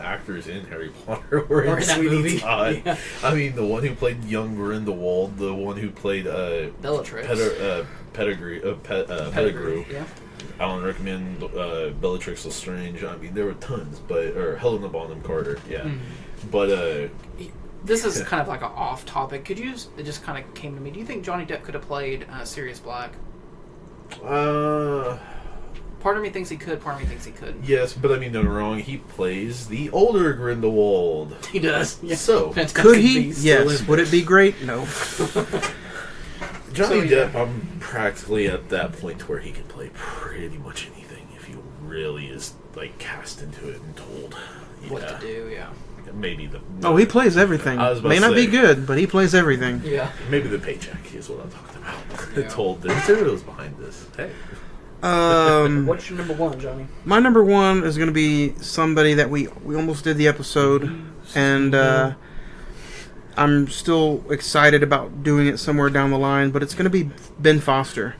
actors in Harry Potter were in that Sweeney movie. Todd. Yeah. I mean, the one who played young Grindelwald, the one who played Bellatrix. Pettigrew. Yeah. Alan Rickman, Bellatrix Lestrange. I mean, there were tons, or Helena Bonham Carter. Yeah, but this is kind of like an off topic. It just kind of came to me. Do you think Johnny Depp could have played Sirius Black? Part of me thinks he could, part of me thinks he couldn't. Yes, but I mean, no, wrong. He plays the older Grindelwald. He does. Yeah. So, Fantastic Could he? Beasts. Yes. Would it be great? No. Johnny So, yeah. Depp, I'm practically at that point where he can play pretty much anything if he really is, like, cast into it and told What to do, yeah. Maybe Oh, he plays everything. I was about May to not be say. good, but he plays everything. Yeah. Maybe the paycheck is what I'm talking about. Yeah. Told the materials behind this. Hey. What's your number 1, Johnny? My number 1 is going to be somebody that we almost did the episode, and I'm still excited about doing it somewhere down the line, but it's going to be Ben Foster.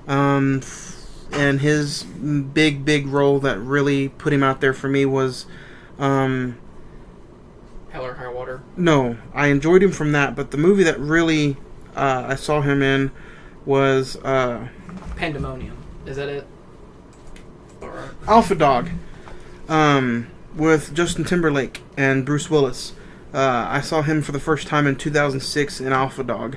And his big role that really put him out there for me was... Hell or High Water. No, I enjoyed him from that, but the movie that really I saw him in was... Pandemonium. Is that it? Or Alpha Dog, with Justin Timberlake and Bruce Willis. I saw him for the first time in 2006 in Alpha Dog.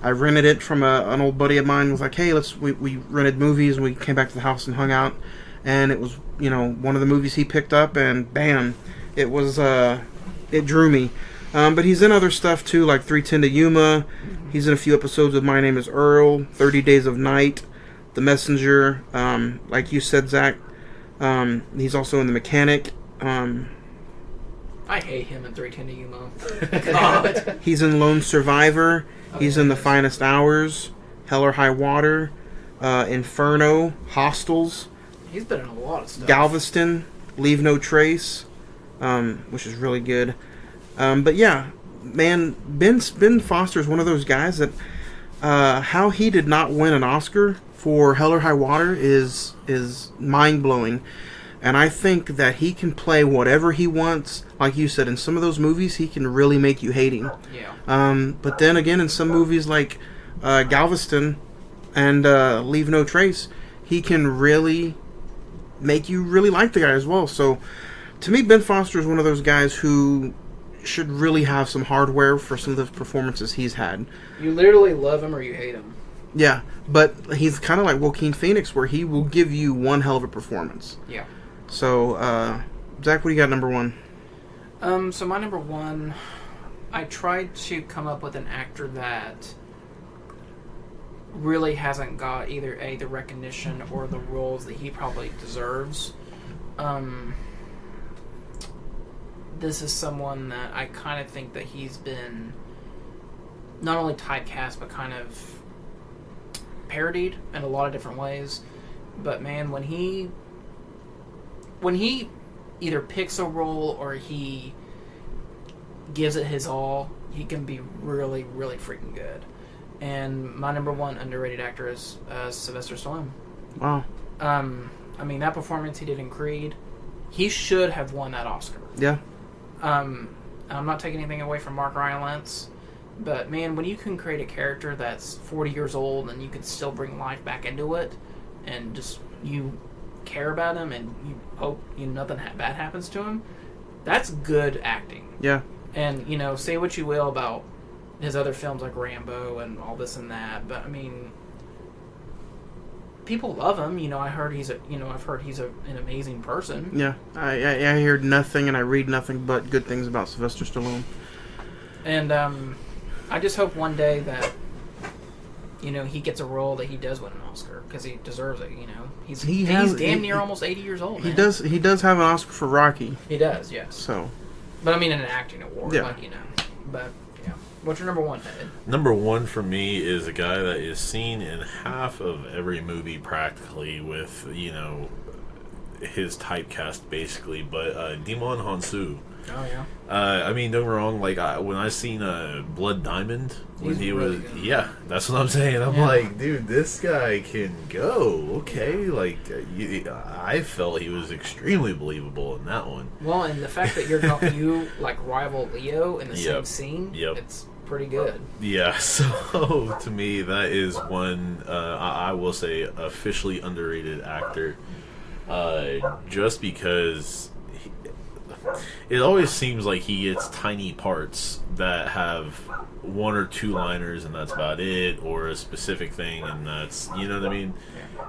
I rented it from an old buddy of mine. Was like, hey, we rented movies, and we came back to the house and hung out. And it was, one of the movies he picked up, and bam, it was, it drew me. But he's in other stuff too, like 310 to Yuma. He's in a few episodes of My Name is Earl, 30 Days of Night, The Messenger, like you said, Zach. He's also in The Mechanic. I hate him in 310 to Yuma. God. He's in Lone Survivor. He's in The Finest Hours, Hell or High Water. Inferno, Hostels, He's been in a lot of stuff. Galveston, Leave No Trace, which is really good. But yeah, man, Ben Foster is one of those guys that how he did not win an Oscar for Hell or High Water is mind blowing. And I think that he can play whatever he wants. Like you said, in some of those movies, he can really make you hate him. Yeah. But then again, in some movies like Galveston and Leave No Trace, he can really make you really like the guy as well. So, to me, Ben Foster is one of those guys who should really have some hardware for some of the performances he's had. You literally love him or you hate him. Yeah, but he's kind of like Joaquin Phoenix, where he will give you one hell of a performance. Yeah. So, Zach, what do you got number one? So my number one, I tried to come up with an actor that really hasn't got either the recognition or the roles that he probably deserves. This is someone that I kind of think that he's been not only typecast but kind of parodied in a lot of different ways. But man, when he either picks a role or he gives it his all, he can be really, really freaking good. And my number one underrated actor is Sylvester Stallone. Wow. I mean, that performance he did in Creed, he should have won that Oscar. Yeah. I'm not taking anything away from Mark Rylance, but man, when you can create a character that's 40 years old and you can still bring life back into it, and just you care about him and you hope nothing bad happens to him, that's good acting. Yeah. And say what you will about his other films like Rambo and all this and that, but I mean, people love him. I've heard he's an amazing person. Yeah, I hear nothing and I read nothing but good things about Sylvester Stallone. And I just hope one day that he gets a role that he does win an Oscar, because he deserves it. He's damn near almost 80 years old. He does have an Oscar for Rocky. He does, yes. So, but I mean, an acting award, yeah. But yeah, what's your number one, Ed? Number one for me is a guy that is seen in half of every movie practically, with his typecast basically. But Djimon Hounsou. Oh yeah. I mean, don't get me wrong. Like when I seen Blood Diamond, when he really was, good. yeah, that's what I'm saying. I'm like, dude, this guy can go. Okay, like I felt he was extremely believable in that one. Well, and the fact that you like rival Leo in the same scene, it's pretty good. Yeah. So to me, that is one I will say officially underrated actor, just because. It always seems like he gets tiny parts that have one or two liners and that's about it, or a specific thing and that's, you know what I mean?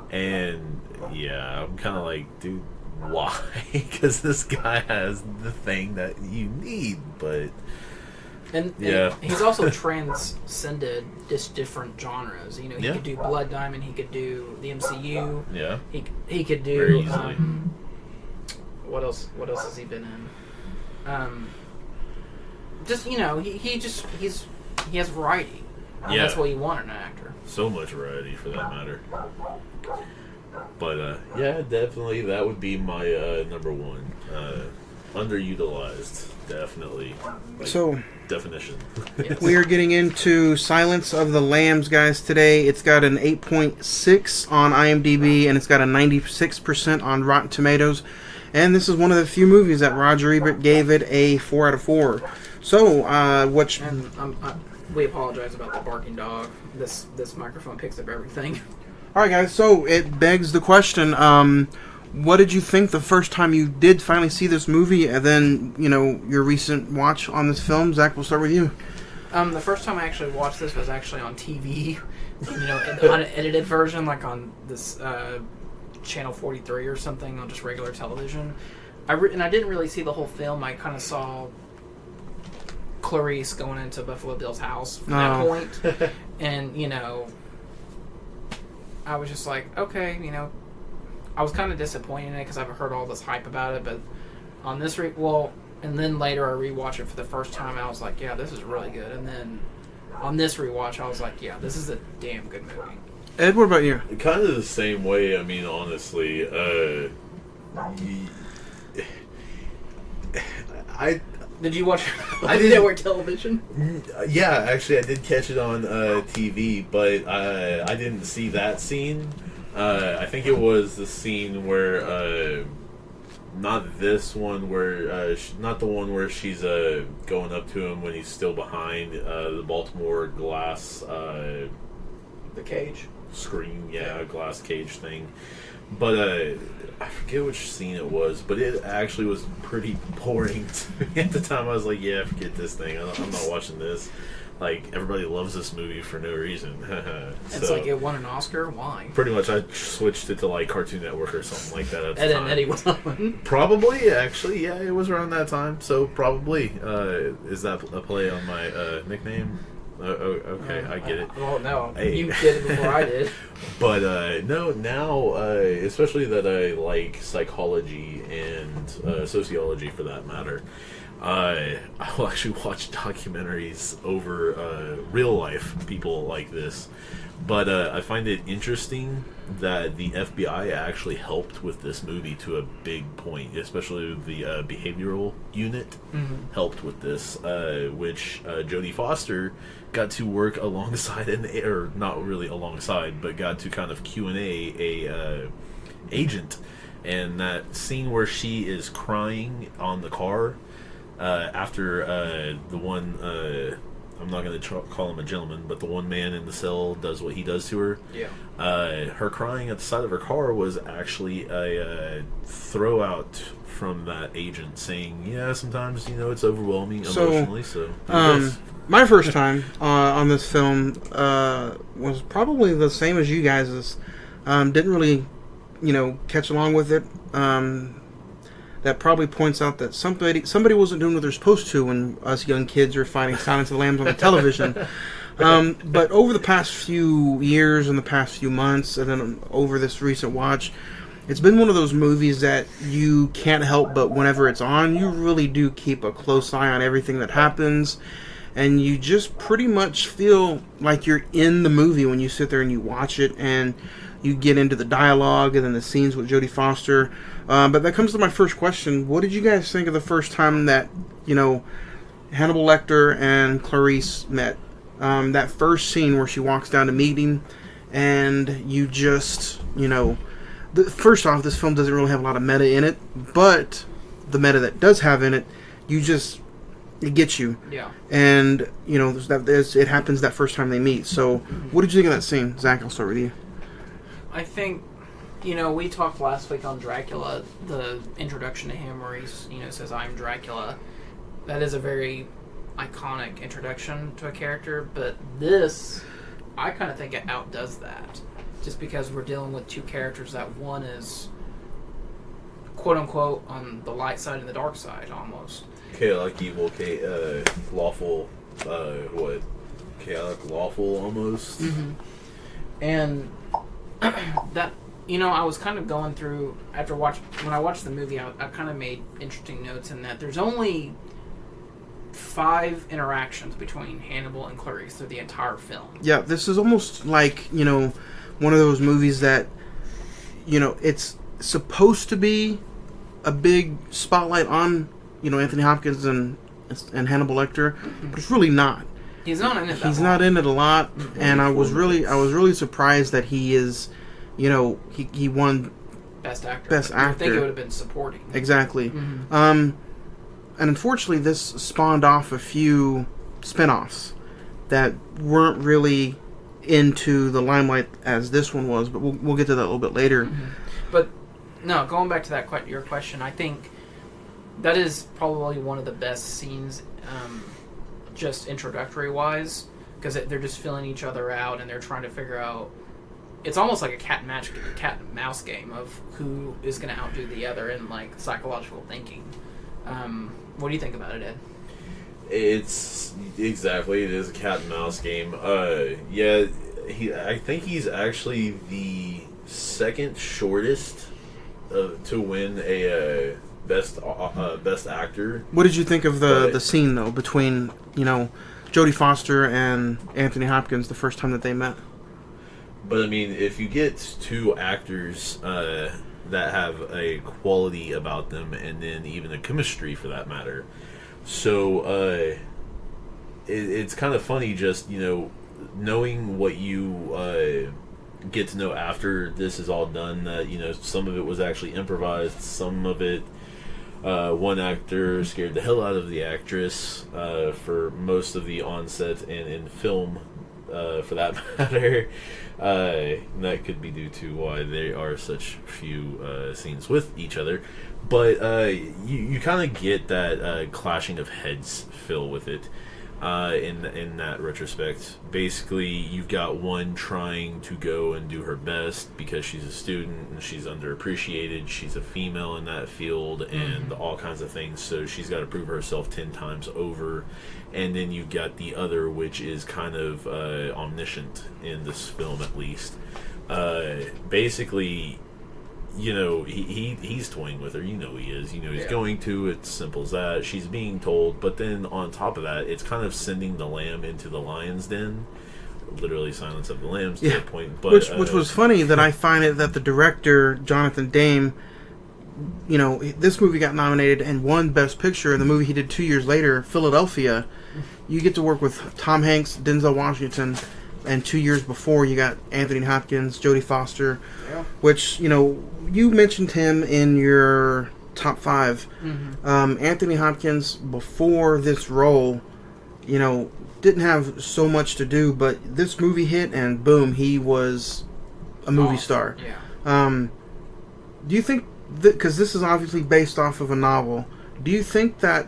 And yeah, I'm kind of like, dude, why? Because this guy has the thing that you need, but and he's also transcended just different genres. He could do Blood Diamond, he could do the MCU, he could do very easily. What else has he been in? He has variety. And that's what you want in an actor. So much variety, for that matter. But yeah, definitely that would be my number one. Underutilized, definitely. So definition. Yes. we are getting into Silence of the Lambs, guys. Today, it's got an 8.6 on IMDb and it's got a 96% on Rotten Tomatoes. And this is one of the few movies that Roger Ebert gave it a 4 out of 4. So, we apologize about the barking dog. This microphone picks up everything. All right, guys. So it begs the question: what did you think the first time you did finally see this movie, and then your recent watch on this film? Zach, we'll start with you. The first time I actually watched this was actually on TV, on an edited version, like on this. Channel 43 or something on just regular television. And I didn't really see the whole film. I kind of saw Clarice going into Buffalo Bill's house from that point. And, I was just like, okay, I was kind of disappointed in it because I've heard all this hype about it, but on this and then later I rewatched it for the first time and I was like, yeah, this is really good. And then on this rewatch I was like, yeah, this is a damn good movie. Ed, what about you? Kind of the same way. I mean, honestly, Did you watch I didn't- network television? yeah, actually, I did catch it on TV, but I didn't see that scene. I think it was the scene where, not this one where, not the one where she's going up to him when he's still behind the Baltimore glass The cage. screen, glass cage thing. But I forget which scene it was, but it actually was pretty boring to me at the time. I was like, yeah, forget this thing. I'm not watching this. Like, everybody loves this movie for no reason. It's like it won an Oscar. Why? Pretty much, I switched it to like Cartoon Network or something like that at the Ed time. and Eddie was on. Probably, actually, yeah, it was around that time. So probably, is that a play on my nickname? Okay, I get it. Oh no, Hey. you did it before I did. But no, now, especially that I like psychology and sociology for that matter, I will actually watch documentaries over real life people like this. But I find it interesting that the FBI actually helped with this movie to a big point, especially the behavioral unit helped with this, which Jodie Foster got to work alongside, or not really alongside, but got to kind of Q&A agent. And that scene where she is crying on the car after the one... I'm not going to call him a gentleman, but the one man in the cell does what he does to her. Yeah. Her crying at the side of her car was actually a throw out from that agent saying, yeah, sometimes, it's overwhelming emotionally. So My first time on this film was probably the same as you guys'. Didn't really, catch along with it. That probably points out that somebody wasn't doing what they're supposed to when us young kids are fighting Silence of the Lambs on the television. But over the past few years and the past few months, and then over this recent watch, it's been one of those movies that you can't help but whenever it's on, you really do keep a close eye on everything that happens. And you just pretty much feel like you're in the movie when you sit there and you watch it, and you get into the dialogue and then the scenes with Jodie Foster. But that comes to my first question. What did you guys think of the first time that, Hannibal Lecter and Clarice met? That first scene where she walks down to meet him, and you just, first off, this film doesn't really have a lot of meta in it, but the meta that does have in it, it gets you. Yeah. And, it happens that first time they meet. So, what did you think of that scene? Zach, I'll start with you. I think, we talked last week on Dracula, the introduction to him where he's, says, I'm Dracula. That is a very iconic introduction to a character, but this, I kind of think it outdoes that. Just because we're dealing with two characters that one is, quote-unquote, on the light side and the dark side, almost. chaotic evil, lawful, chaotic lawful almost. Mm-hmm. And that, I was kind of going through, when I watched the movie, I kind of made interesting notes in that there's only 5 interactions between Hannibal and Clarice through the entire film. Yeah, this is almost like, one of those movies that, it's supposed to be a big spotlight on, Anthony Hopkins and Hannibal Lecter, but it's really not. He's not in it that He's long. not in it a lot, and I was really surprised that he is, he won Best actor. Best I think actor. it would have been supporting. exactly. Mm-hmm. And unfortunately, this spawned off a few spin-offs that weren't really into the limelight as this one was, but we'll get to that a little bit later. Mm-hmm. But no, going back to that your question, I think that is probably one of the best scenes, just introductory wise, because they're just filling each other out and they're trying to figure out. It's almost like a cat and mouse game of who is going to outdo the other in like psychological thinking. What do you think about it, Ed? It is a cat and mouse game. I think he's actually the second shortest to win a best actor. What did you think of the scene though between Jodie Foster and Anthony Hopkins the first time that they met? But I mean, if you get two actors that have a quality about them, and then even a chemistry for that matter, so it's kind of funny, just knowing what you get to know after this is all done. That some of it was actually improvised, some of it. One actor scared the hell out of the actress for most of the onset and in film, for that matter. That could be due to why there are such few scenes with each other. But you kind of get that clashing of heads feel with it. In that retrospect, basically you've got one trying to go and do her best because she's a student and she's underappreciated, she's a female in that field, and all kinds of things, so she's got to prove herself 10 times over. And then you've got the other, which is kind of omniscient in this film, at least. Basically, he's toying with her. He is. He's going to. It's simple as that. She's being told, but then on top of that, it's kind of sending the lamb into the lion's den. Literally, Silence of the Lambs to a point. But which was funny that I find it that the director Jonathan Demme, this movie got nominated and won Best Picture. And the movie he did 2 years later, Philadelphia, you get to work with Tom Hanks, Denzel Washington. And 2 years before, you got Anthony Hopkins, Jodie Foster, which, you mentioned him in your top 5. Anthony Hopkins, before this role, didn't have so much to do, but this movie hit, and boom, he was a movie star. Yeah. Do you think, because this is obviously based off of a novel, do you think that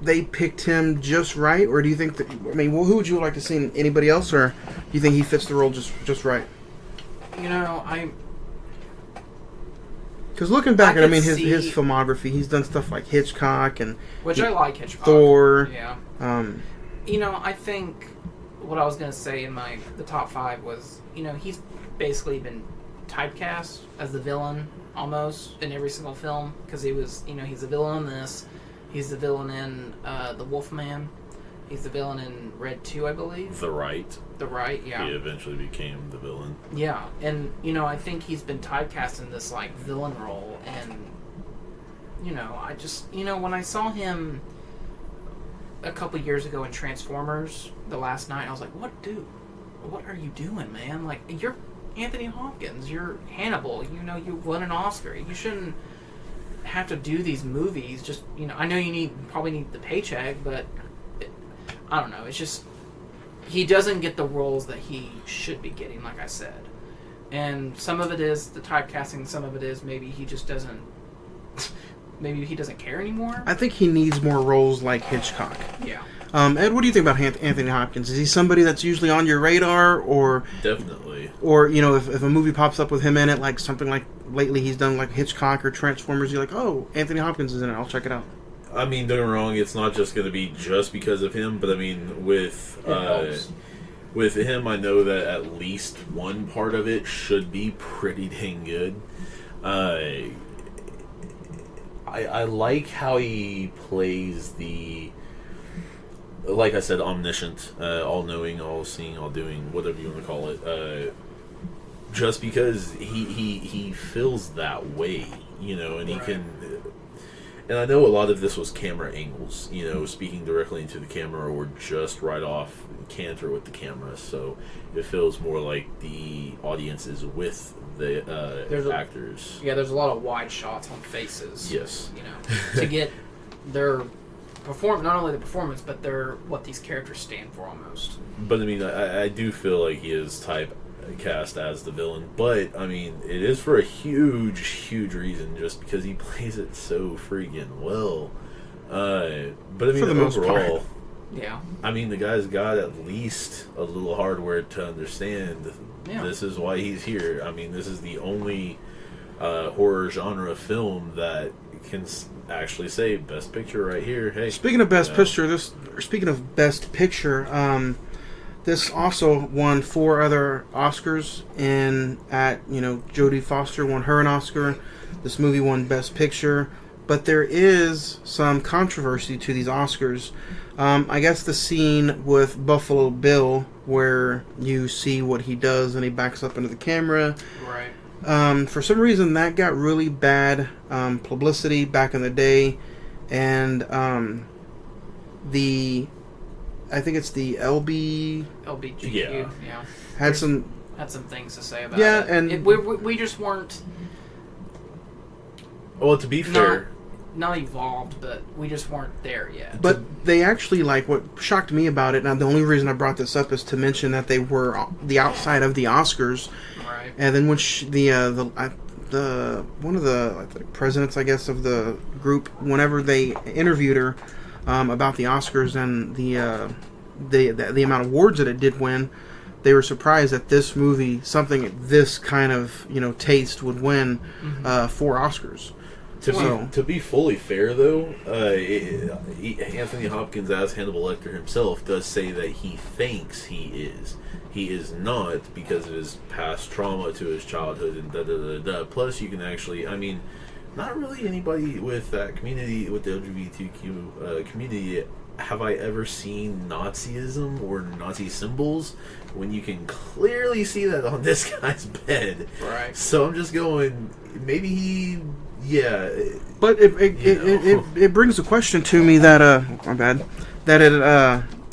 they picked him just right, or do you think that, who would you like to see? Anybody else, or do you think he fits the role just right? Because looking back at his filmography, he's done stuff like Hitchcock and I like Hitchcock. Thor. Yeah. I think what I was gonna say in the top 5 was, he's basically been typecast as the villain almost in every single film, because he was, he's the villain in this. He's the villain in The Wolfman. He's the villain in Red 2, I believe. The Right. The Right, yeah. He eventually became the villain. Yeah, and, I think he's been typecast in this, villain role, and, I just, when I saw him a couple years ago in Transformers, The Last Night, I was like, what are you doing, man? You're Anthony Hopkins, you're Hannibal, you won an Oscar. You shouldn't have to do these movies. Just I know you probably need the paycheck, but I don't know. It's just he doesn't get the roles that he should be getting, like I said. And some of it is the typecasting. Some of it is maybe he just doesn't. Maybe he doesn't care anymore. I think he needs more roles like Hitchcock. Yeah. Ed, what do you think about Anthony Hopkins? Is he somebody that's usually on your radar, or definitely? Or if a movie pops up with him in it, like something like lately he's done like Hitchcock or Transformers, you're like, oh, Anthony Hopkins is in it. I'll check it out. Don't get me wrong. It's not just going to be just because of him, but with him, I know that at least one part of it should be pretty dang good. I like how he plays the, like I said, omniscient, all-knowing, all-seeing, all-doing, whatever you want to call it. Just because he feels that way, and he can. And I know a lot of this was camera angles, speaking directly into the camera or just right off canter with the camera, so it feels more like the audience is with the actors. There's a lot of wide shots on faces. Yes. To get their not only the performance, but what these characters stand for almost. But I do feel like he is typecast as the villain, but it is for a huge reason, just because he plays it so freaking well. But for the most overall, part. Yeah. The guy's got at least a little hardware to understand. Yeah. This is why he's here. this is the only horror genre film that can actually say Best Picture right here. Hey, speaking of Best Picture, this also won 4 other Oscars, and Jodie Foster won her an Oscar. This movie won Best Picture. but there is some controversy to these Oscars. I guess the scene with Buffalo Bill, where you see what he does and he backs up into the camera. Right. For some reason, that got really bad publicity back in the day, and I think it's the LBGQ. Yeah. Had some things to say about yeah, it. and we just weren't. Well, to be fair, not evolved, but we just weren't there yet. But they actually, like, what shocked me about it, and the only reason I brought this up is to mention that they were the outside of the Oscars. Right. And then when one of the presidents, I guess, of the group, whenever they interviewed her about the Oscars and the amount of awards that it did win, they were surprised that this movie, something this kind of taste, would win 4 Oscars. To be fully fair, though, Anthony Hopkins, as Hannibal Lecter himself, does say that he thinks he is. He is not, because of his past trauma to his childhood and da-da-da-da. Plus, you can actually, not really anybody with that community, with the LGBTQ community, have I ever seen Nazism or Nazi symbols when you can clearly see that on this guy's bed. Right. So I'm just going, maybe he... Yeah, but it brings the question to me that my bad, that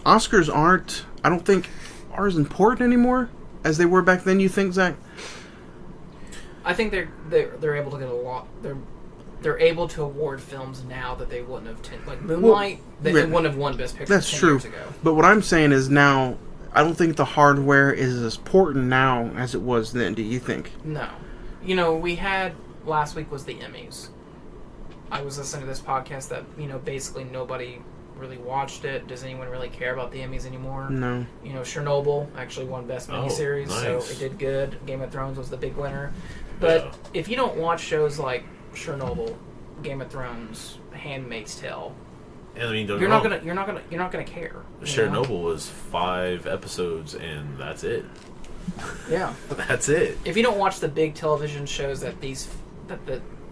Oscars aren't, I don't think, are as important anymore as they were back then. You think, Zach? I think they're able to get a lot. They're able to award films now that they wouldn't have like Moonlight. They wouldn't have won Best Picture. That's 10 true. Years ago. But what I'm saying is now, I don't think the hardware is as important now as it was then. Do you think? No. We had. Last week was the Emmys. I was listening to this podcast that, basically nobody really watched it. Does anyone really care about the Emmys anymore? No. Chernobyl actually won Best Miniseries, nice. so it did good. Game of Thrones was the big winner. But if you don't watch shows like Chernobyl, Game of Thrones, Handmaid's Tale, and you're not gonna care. Chernobyl was 5 episodes, and that's it. Yeah. That's it. If you don't watch the big television shows that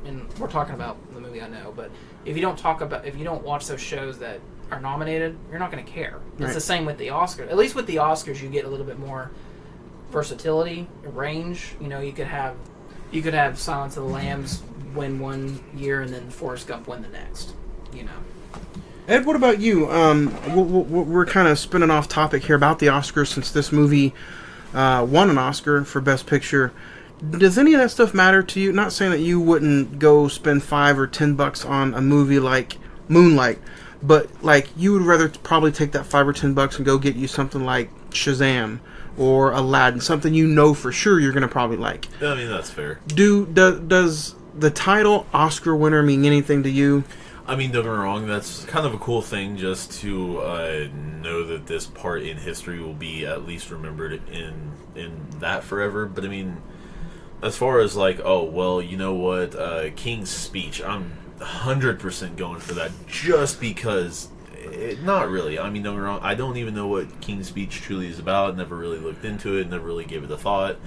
and we're talking about the movie, I know, but if you don't watch those shows that are nominated, you're not going to care. Right. It's the same with the Oscars. At least with the Oscars, you get a little bit more versatility, range. You could have Silence of the Lambs win one year and then Forrest Gump win the next. Ed, what about you? We're kind of spinning off topic here about the Oscars since this movie won an Oscar for Best Picture. Does any of that stuff matter to you? Not saying that you wouldn't go spend $5 or $10 on a movie like Moonlight, but like you would rather probably take that $5 or $10 and go get you something like Shazam or Aladdin, something for sure you're gonna probably like. That's fair. Does the title Oscar winner mean anything to you? Don't get me wrong, that's kind of a cool thing just to know that this part in history will be at least remembered in that forever. But as far as like, oh, well, you know what, King's Speech, I'm 100% going for that just because, not really. Don't get me wrong, I don't even know what King's Speech truly is about, never really looked into it, never really gave it a thought.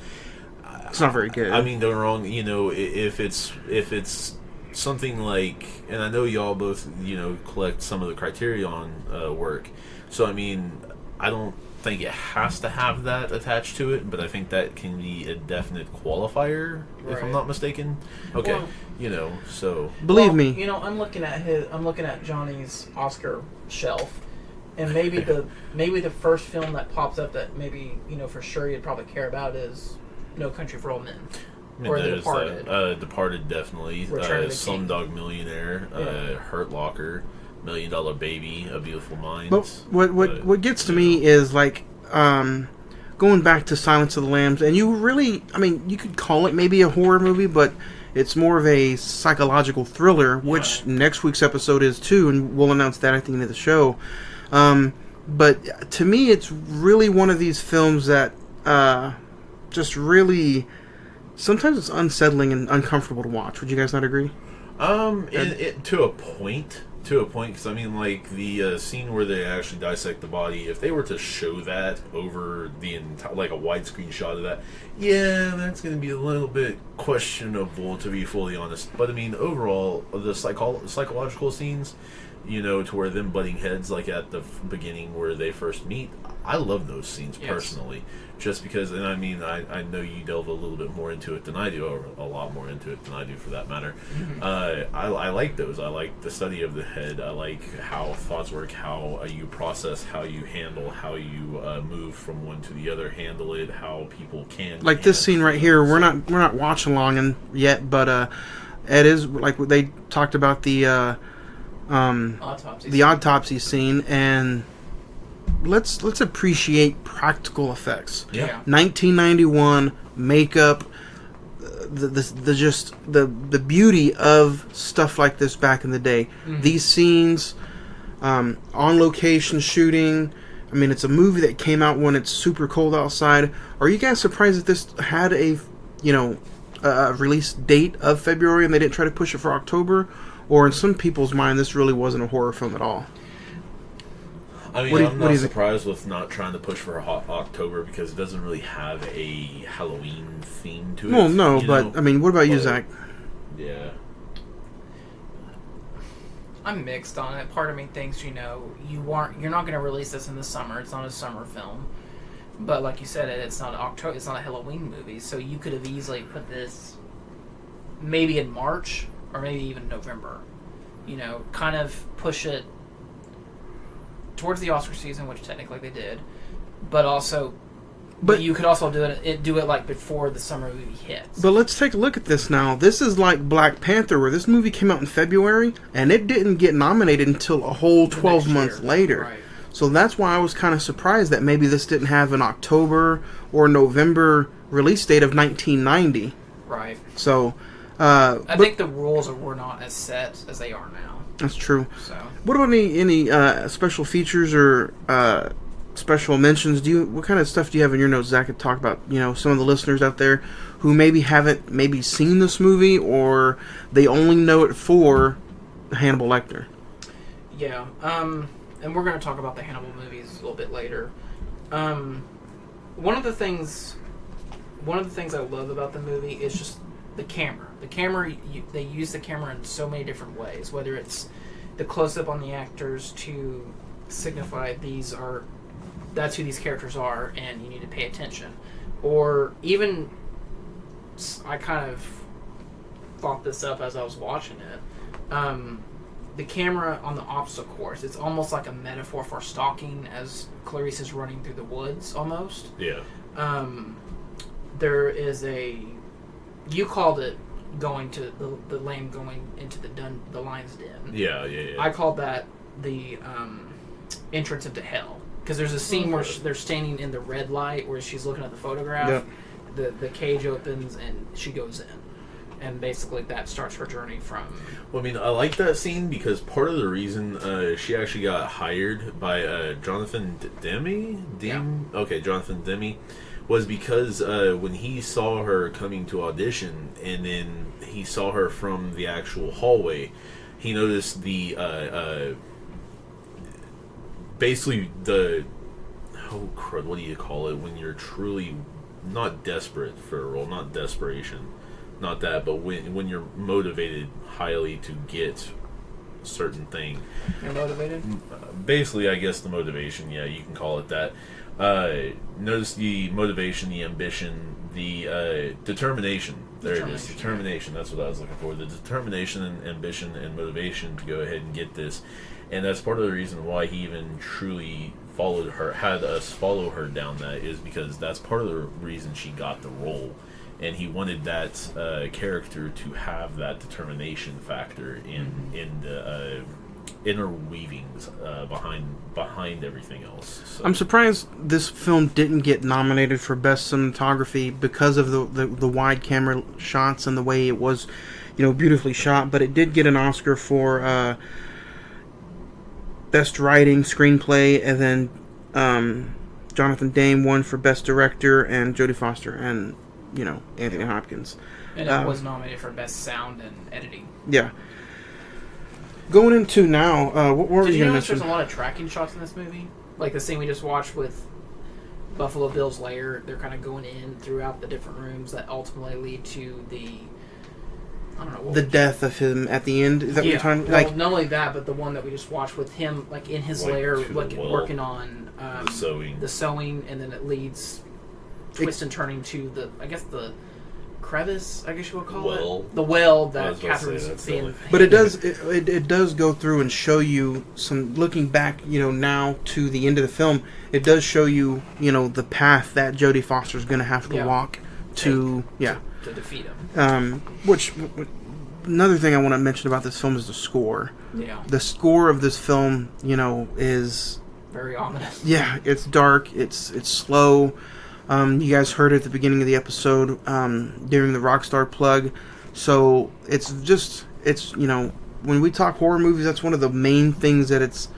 It's not very good. Don't get me wrong, if it's something like, and I know y'all both, collect some of the Criterion work, so I don't think it has to have that attached to it, but I think that can be a definite qualifier, if I'm not mistaken. Okay, so believe me. I'm looking at Johnny's Oscar shelf, and maybe the first film that pops up that maybe for sure you'd probably care about is No Country for Old Men. Or The Departed. Departed, definitely. Slumdog Millionaire, Hurt Locker, $1 Million Baby, A Beautiful Mind. But what gets to me is like going back to Silence of the Lambs, and you really, you could call it maybe a horror movie, but it's more of a psychological thriller, which next week's episode is too, and we'll announce that at the end of the show. But to me, it's really one of these films that just really. Sometimes it's unsettling and uncomfortable to watch. Would you guys not agree? To a point. to a point, because I mean, like the scene where they actually dissect the body, if they were to show that over the entire, like a widescreen shot of that, yeah, that's going to be a little bit questionable, to be fully honest. But I mean, overall, the psychological scenes, you know, to where them butting heads, like at the beginning where they first meet, I love those scenes personally, just because, and I mean, I know you delve a little bit more into it than I do, or a lot more into it than I do for that matter. I like those. I like the study of the head. I like how thoughts work, how you process, how you handle, how you move from one to the other, handle it, how people can. Like this scene right here, we're not watching along yet, but it is like they talked about the autopsy scene, and let's appreciate practical effects. Yeah. 1991 makeup, the beauty of stuff like this back in the day. Mm-hmm. These scenes, on location shooting. I mean, it's a movie that came out when it's super cold outside. Are you guys surprised that this had a release date of February and they didn't try to push it for October? Or in some people's mind, this really wasn't a horror film at all? I mean, I'm not surprised with not trying to push for October, because it doesn't really have a Halloween theme to it. Well, no, but I mean, what about you, Zach? Yeah. I'm mixed on it. Part of me thinks, you're not going to release this in the summer. It's not a summer film. But like you said, it's not October. It's not a Halloween movie, so you could have easily put this maybe in March or maybe even November. Kind of push it towards the Oscar season, which technically they did, but you could also do it like before the summer movie hits. But let's take a look at this now. This is like Black Panther, where this movie came out in February, and it didn't get nominated until a whole 12 months later. Right. So that's why I was kind of surprised that maybe this didn't have an October or November release date of 1990. Right. So, I think the rules were not as set as they are now. That's true. So, what about any special features or special mentions? What kind of stuff do you have in your notes, Zach, to talk about? Some of the listeners out there who maybe haven't seen this movie, or they only know it for Hannibal Lecter. Yeah. And we're going to talk about the Hannibal movies a little bit later. One of the things I love about the movie is just the camera. The camera, they use the camera in so many different ways, whether it's the close-up on the actors to signify that's who these characters are and you need to pay attention. Or even, I kind of thought this up as I was watching it, the camera on the obstacle course, it's almost like a metaphor for stalking as Clarice is running through the woods, almost. Yeah. There is you called it going to the lane going into the lion's den. Yeah. I called that the entrance into hell, because there's a scene where they're standing in the red light where she's looking at the photograph. Yep. The cage opens and she goes in, and basically that starts her journey from. Well, I mean, I like that scene because part of the reason she actually got hired by Jonathan Demme. Okay, Jonathan Demme. Was because when he saw her coming to audition, and then he saw her from the actual hallway, he noticed basically what do you call it when you're truly not desperate for a role, not desperation, not that, but when you're motivated highly to get a certain thing. You're motivated? Basically, I guess the motivation, yeah, you can call it that. Notice the motivation, the ambition, the determination. There it is. Determination. That's what I was looking for. The determination and ambition and motivation to go ahead and get this. And that's part of the reason why he even truly had us follow her down that, is because that's part of the reason she got the role. And he wanted that character to have that determination factor in the interweavings behind everything else. So. I'm surprised this film didn't get nominated for best cinematography because of the wide camera shots and the way it was, beautifully shot. But it did get an Oscar for best writing, screenplay, and then Jonathan Demme won for best director, and Jodie Foster and Anthony Hopkins. And it was nominated for best sound and editing. Yeah. Going into now, what were Did we you going to notice there's mention? a lot of tracking shots in this movie? Like the scene we just watched with Buffalo Bill's lair. They're kind of going in throughout the different rooms that ultimately lead to the... I don't know. What The death of him at the end. Is that what you're talking? Well, Like, not only that, but the one that we just watched with him, like in his Like, lair, to the like well. working on The sewing. and then it leads twist and turning to the, I guess the crevice, I guess you would call Well. it the well I that was about to say, Catherine's that's being. silly. but it does go through and show you some. Looking back, now to the end of the film, it does show you, the path that Jodie Foster's going to have to Yeah. walk to defeat him. Which another thing I want to mention about this film is the score. Yeah, The score of this film, is very ominous. it's dark, it's slow. You guys heard it at the beginning of the episode during the Rockstar plug. So it's when we talk horror movies, that's one of the main things that it's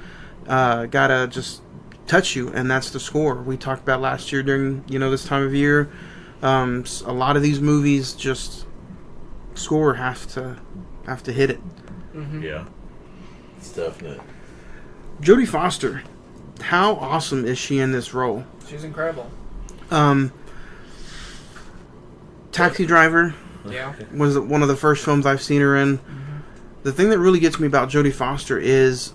gotta just touch you, and that's the score. We talked about last year during this time of year. A lot of these movies just score have to hit it. Mm-hmm. Yeah. It's definite. Jodie Foster, how awesome is she in this role? She's incredible. Taxi Driver Yeah. was one of the first films I've seen her in. The thing that really gets me about Jodie Foster is,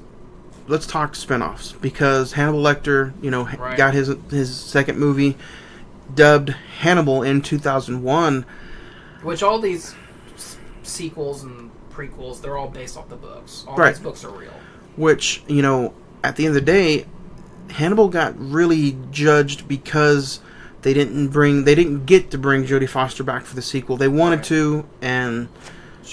let's talk spinoffs, because Hannibal Lecter, Right. got his second movie dubbed Hannibal in 2001. Which all these sequels and prequels, they're all based off the books. All Right. these books are real. Which, at the end of the day, Hannibal got really judged because they didn't get to bring Jodie Foster back for the sequel. They wanted Right. to, and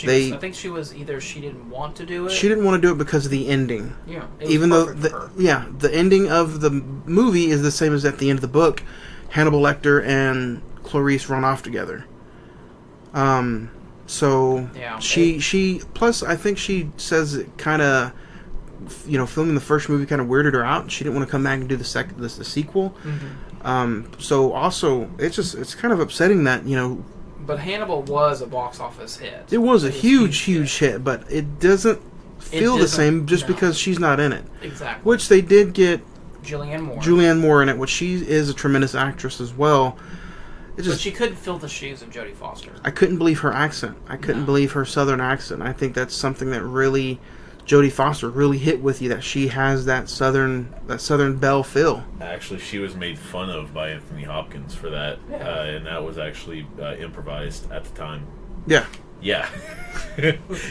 I think she was either she didn't want to do it. she didn't want to do it because of the ending. Yeah. It was Even though perfect for her. the ending of the movie is the same as at the end of the book. Hannibal Lecter and Clarice run off together. So Yeah, she plus I think she says it kind of, filming the first movie kind of weirded her out. She didn't want to come back and do the sequel. Mm-hmm. So also it's kind of upsetting that But Hannibal was a box office hit. it was a huge hit, but it doesn't feel the doesn't- same just no. because she's not in it. Exactly. Which they did get Julianne Moore. in it, which she is a tremendous actress as well. It But just she couldn't fill the shoes of Jodie Foster. I couldn't believe her accent. I couldn't No. believe her southern accent. I think that's something that really Jodie Foster really hit with you, that she has that southern belle feel. Actually, she was made fun of by Anthony Hopkins for that, Yeah. and that was actually improvised at the time. Yeah. Yeah.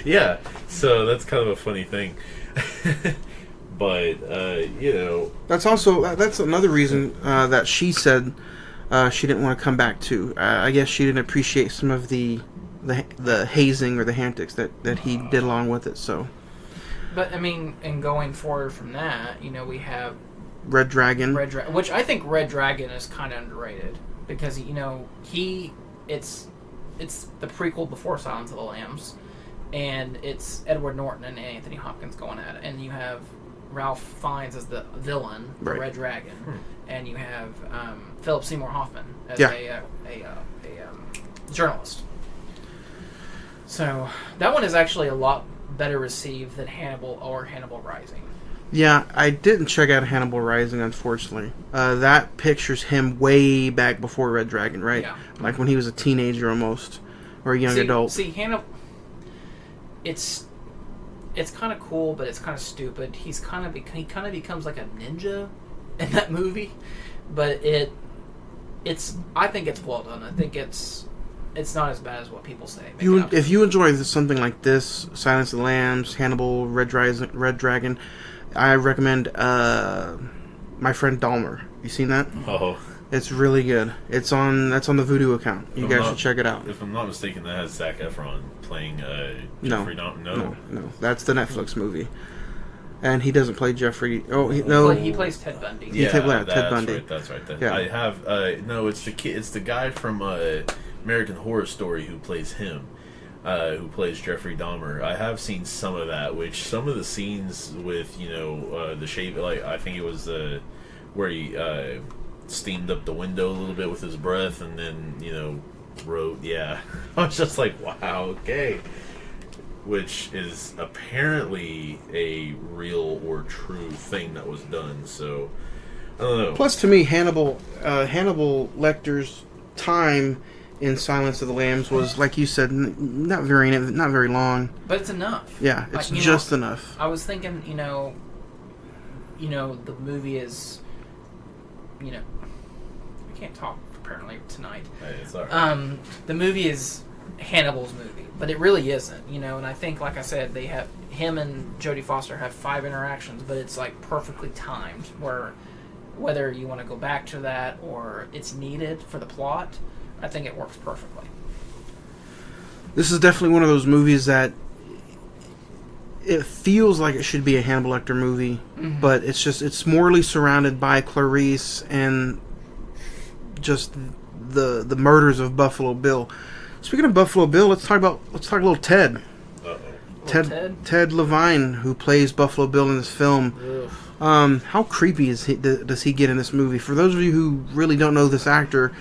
Yeah. So that's kind of a funny thing. But, That's another reason that she said she didn't want to come back to. I guess she didn't appreciate some of the hazing or the antics that he did along with it. So But, I mean, and going forward from that, we have Red Dragon. which I think Red Dragon is kind of underrated. Because, it's the prequel before Silence of the Lambs. And it's Edward Norton and Anthony Hopkins going at it. And you have Ralph Fiennes as the villain, the Right. Red Dragon. And you have Philip Seymour Hoffman as Yeah. a journalist. So that one is actually a lot better received than Hannibal or Hannibal Rising. Yeah, I didn't check out Hannibal Rising, unfortunately. That pictures him way back before Red Dragon, right? Yeah. Like when he was a teenager almost, or a young see, adult. See, Hannibal, it's kind of cool, but it's kind of stupid. He kind of becomes like a ninja in that movie, but I think it's well done. I think it's not as bad as what people say. If you enjoy something like this, Silence of the Lambs, Hannibal, Red Dragon, I recommend My Friend Dahmer. You seen that? oh, It's really good. That's on the Vudu account. You guys should check it out. if I'm not mistaken, that has Zac Efron playing No. Jeffrey Dahmer. No, that's the Netflix movie, and he doesn't play Jeffrey. Oh, he plays Ted Bundy. Yeah. Ted Bundy. Right, that's right. Yeah. I have no. It's the kid. It's the guy from American Horror Story who plays him. Who plays Jeffrey Dahmer. I have seen some of that, which some of the scenes with, the shape, like, I think it was where he steamed up the window a little bit with his breath and then, wrote, yeah. I was just like, wow, okay. which is apparently a real or true thing that was done. So I don't know. Plus, to me, Hannibal Lecter's time in Silence of the Lambs was, like you said, not very long. But it's enough. Yeah, it's just enough. I was thinking, the movie is, I can't talk apparently tonight. Hey, it's all right. The movie is Hannibal's movie, but it really isn't, and I think, like I said, him and Jodie Foster have 5 interactions, but it's like perfectly timed, where whether you want to go back to that or it's needed for the plot, I think it works perfectly. This is definitely one of those movies that it feels like it should be a Hannibal Lecter movie, but it's morally surrounded by Clarice and just the murders of Buffalo Bill. Speaking of Buffalo Bill, let's talk a little Ted. Ted Levine, who plays Buffalo Bill in this film. How creepy does he get in this movie? For those of you who really don't know this actor,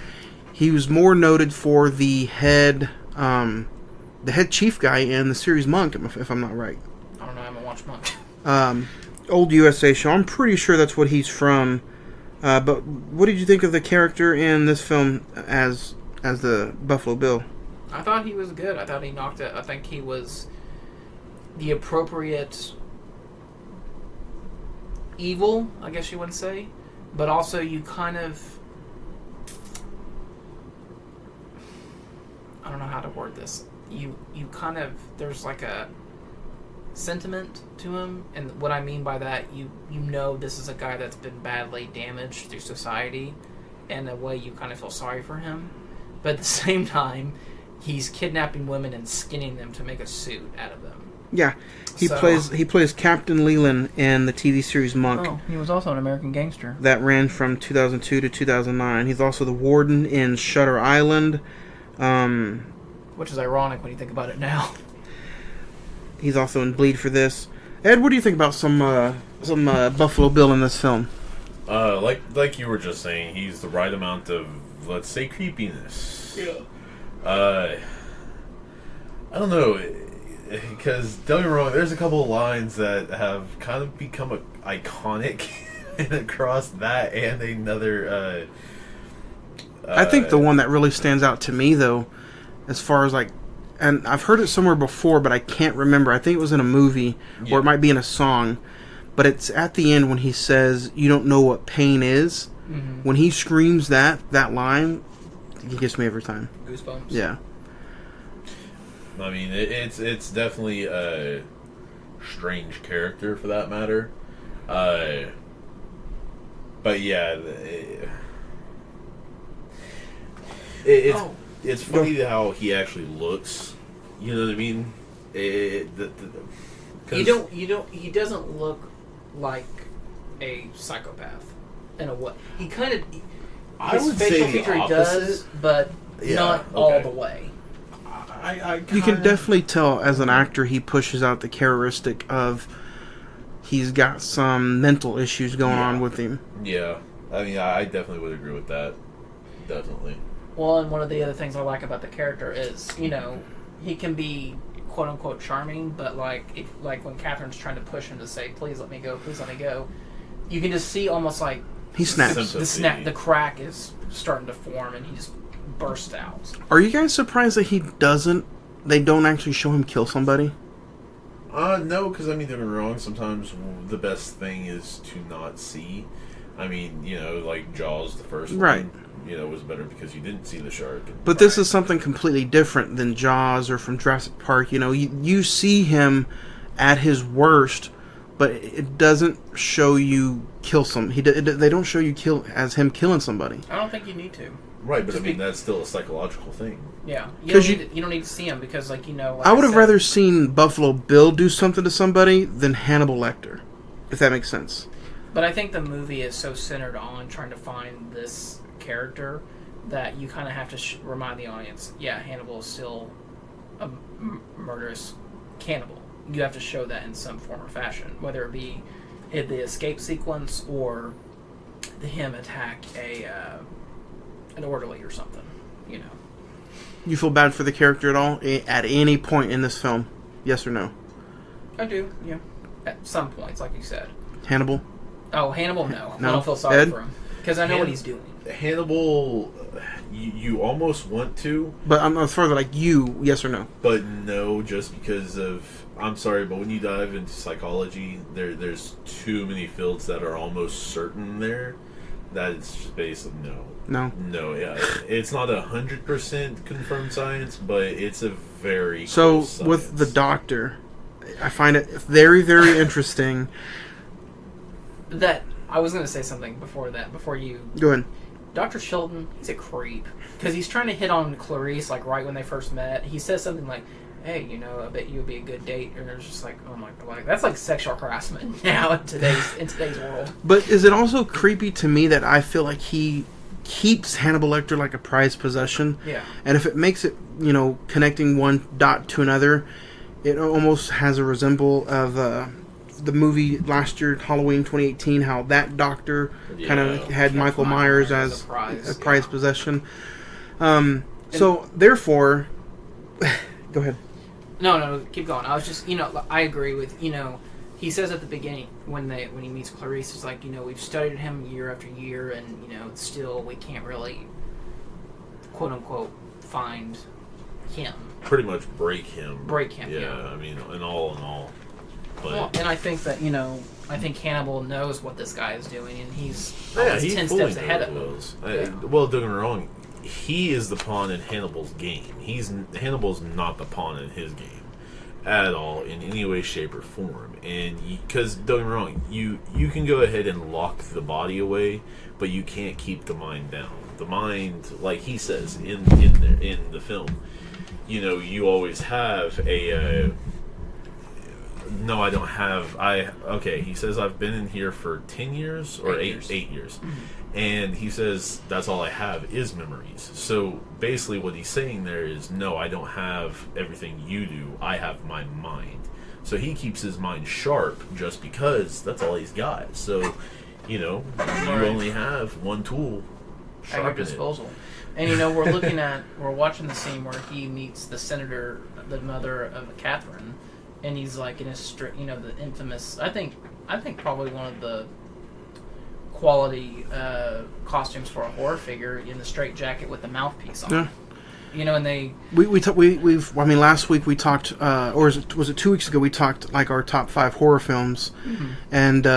he was more noted for the head chief guy in the series Monk, if I'm not right. I don't know. I haven't watched Monk. Old USA show. I'm pretty sure that's what he's from. But what did you think of the character in this film as the Buffalo Bill? I thought he was good. I thought he knocked it. I think he was the appropriate evil, I guess you would say. But also you kind of... I don't know how to word this. You kind of... There's like a sentiment to him. And what I mean by that, you know this is a guy that's been badly damaged through society. And in a way you kind of feel sorry for him. But at the same time, he's kidnapping women and skinning them to make a suit out of them. Yeah, he plays Captain Leland in the TV series Monk. Oh, he was also an American Gangster. That ran from 2002 to 2009. He's also the warden in Shutter Island. Which is ironic when you think about it now. He's also in Bleed for This. Ed, what do you think about some Buffalo Bill in this film? Like you were just saying, he's the right amount of, let's say, creepiness. Yeah. I don't know, because don't get me wrong, there's a couple of lines that have kind of become iconic across that and another. I think the one that really stands out to me, though, as far as and I've heard it somewhere before, but I can't remember. I think it was in a movie, or it might be in a song, but it's at the end when he says, "You don't know what pain is." Mm-hmm. When he screams that line, it gets me every time. Goosebumps. Yeah. I mean, it's definitely a strange character for that matter. But yeah, it's funny how he actually looks. You know what I mean? He doesn't look like a psychopath in a way. He kind of. I would say facial the feature he opposite. does, but not all the way. You can definitely tell as an actor he pushes out the characteristic of he's got some mental issues going on with him. Yeah. I mean, I definitely would agree with that. Definitely. Well, and one of the other things I like about the character is, he can be quote-unquote charming, but like when Catherine's trying to push him to say, please let me go, you can just see almost like he snaps. The crack is starting to form and he just burst out. Are you guys surprised that they don't actually show him kill somebody? No, because I mean, don't get me wrong, sometimes the best thing is to not see. I mean, like Jaws, the first one, was better because you didn't see the shark. But this is something completely different than Jaws or from Jurassic Park. You see him at his worst, but it doesn't show you kill they don't show you him killing somebody. I don't think you need to. Right, but I mean, that's still a psychological thing. Yeah. You don't need to see him because, like I would have rather seen Buffalo Bill do something to somebody than Hannibal Lecter, if that makes sense. But I think the movie is so centered on trying to find this character that you kind of have to remind the audience, Hannibal is still a murderous cannibal. You have to show that in some form or fashion, whether it be in the escape sequence or him attack an orderly or something, You feel bad for the character at all at any point in this film? Yes or no? I do, yeah. At some points, like you said. Hannibal? Oh, Hannibal, no. No? I don't feel sorry Ed? for him. Because I know what he's doing. Hannibal, you almost want to, But I'm further like you, yes or no? but no, just because of, I'm sorry, but when you dive into psychology, there's too many fields that are almost certain there that it's just basically no. No. Yeah. It's not 100% confirmed science, but it's a very So, close with science. the doctor, I find it very, very interesting. That, I was going to say something before you. Go ahead. Dr. Sheldon, he's a creep. Because he's trying to hit on Clarice, like, right when they first met. He says something like, hey, you know, I bet you would be a good date. And it's just like, oh my God. That's like sexual harassment now in today's world. But is it also creepy to me that I feel like he keeps Hannibal Lecter like a prized possession? Yeah. And if it makes it, connecting one dot to another, it almost has a resemble of the movie last year, Halloween 2018, how that doctor kind of had Michael Myers as a prized possession. So, therefore... Go ahead. No, keep going. I was just, I agree with, he says at the beginning when he meets Clarice, it's like, we've studied him year after year, and still we can't really, quote unquote, find him. Pretty much break him. Yeah. I mean, in all. But Well, and I think that I think Hannibal knows what this guy is doing, and he's he 10 fully steps ahead of knows. him. Well, don't get me wrong. He is the pawn in Hannibal's game. Hannibal's not the pawn in his game at all, in any way, shape, or form. And because don't get me wrong, you can go ahead and lock the body away, but you can't keep the mind down. The mind, like he says in the film, you always have a. No, I don't have. Okay, he says I've been in here for 10 years or 8 years. Mm-hmm. And he says that's all I have is memories. So basically what he's saying there is, no, I don't have everything you do. I have my mind. So he keeps his mind sharp just because that's all he's got. So, you only have one tool at your disposal. And we're watching the scene where he meets the senator, the mother of Catherine, and he's like in his the infamous, I think probably one of the quality costumes for a horror figure in the straight jacket with the mouthpiece on. Yeah. And they last week we talked, or was it 2 weeks ago? We talked like our top 5 horror films, and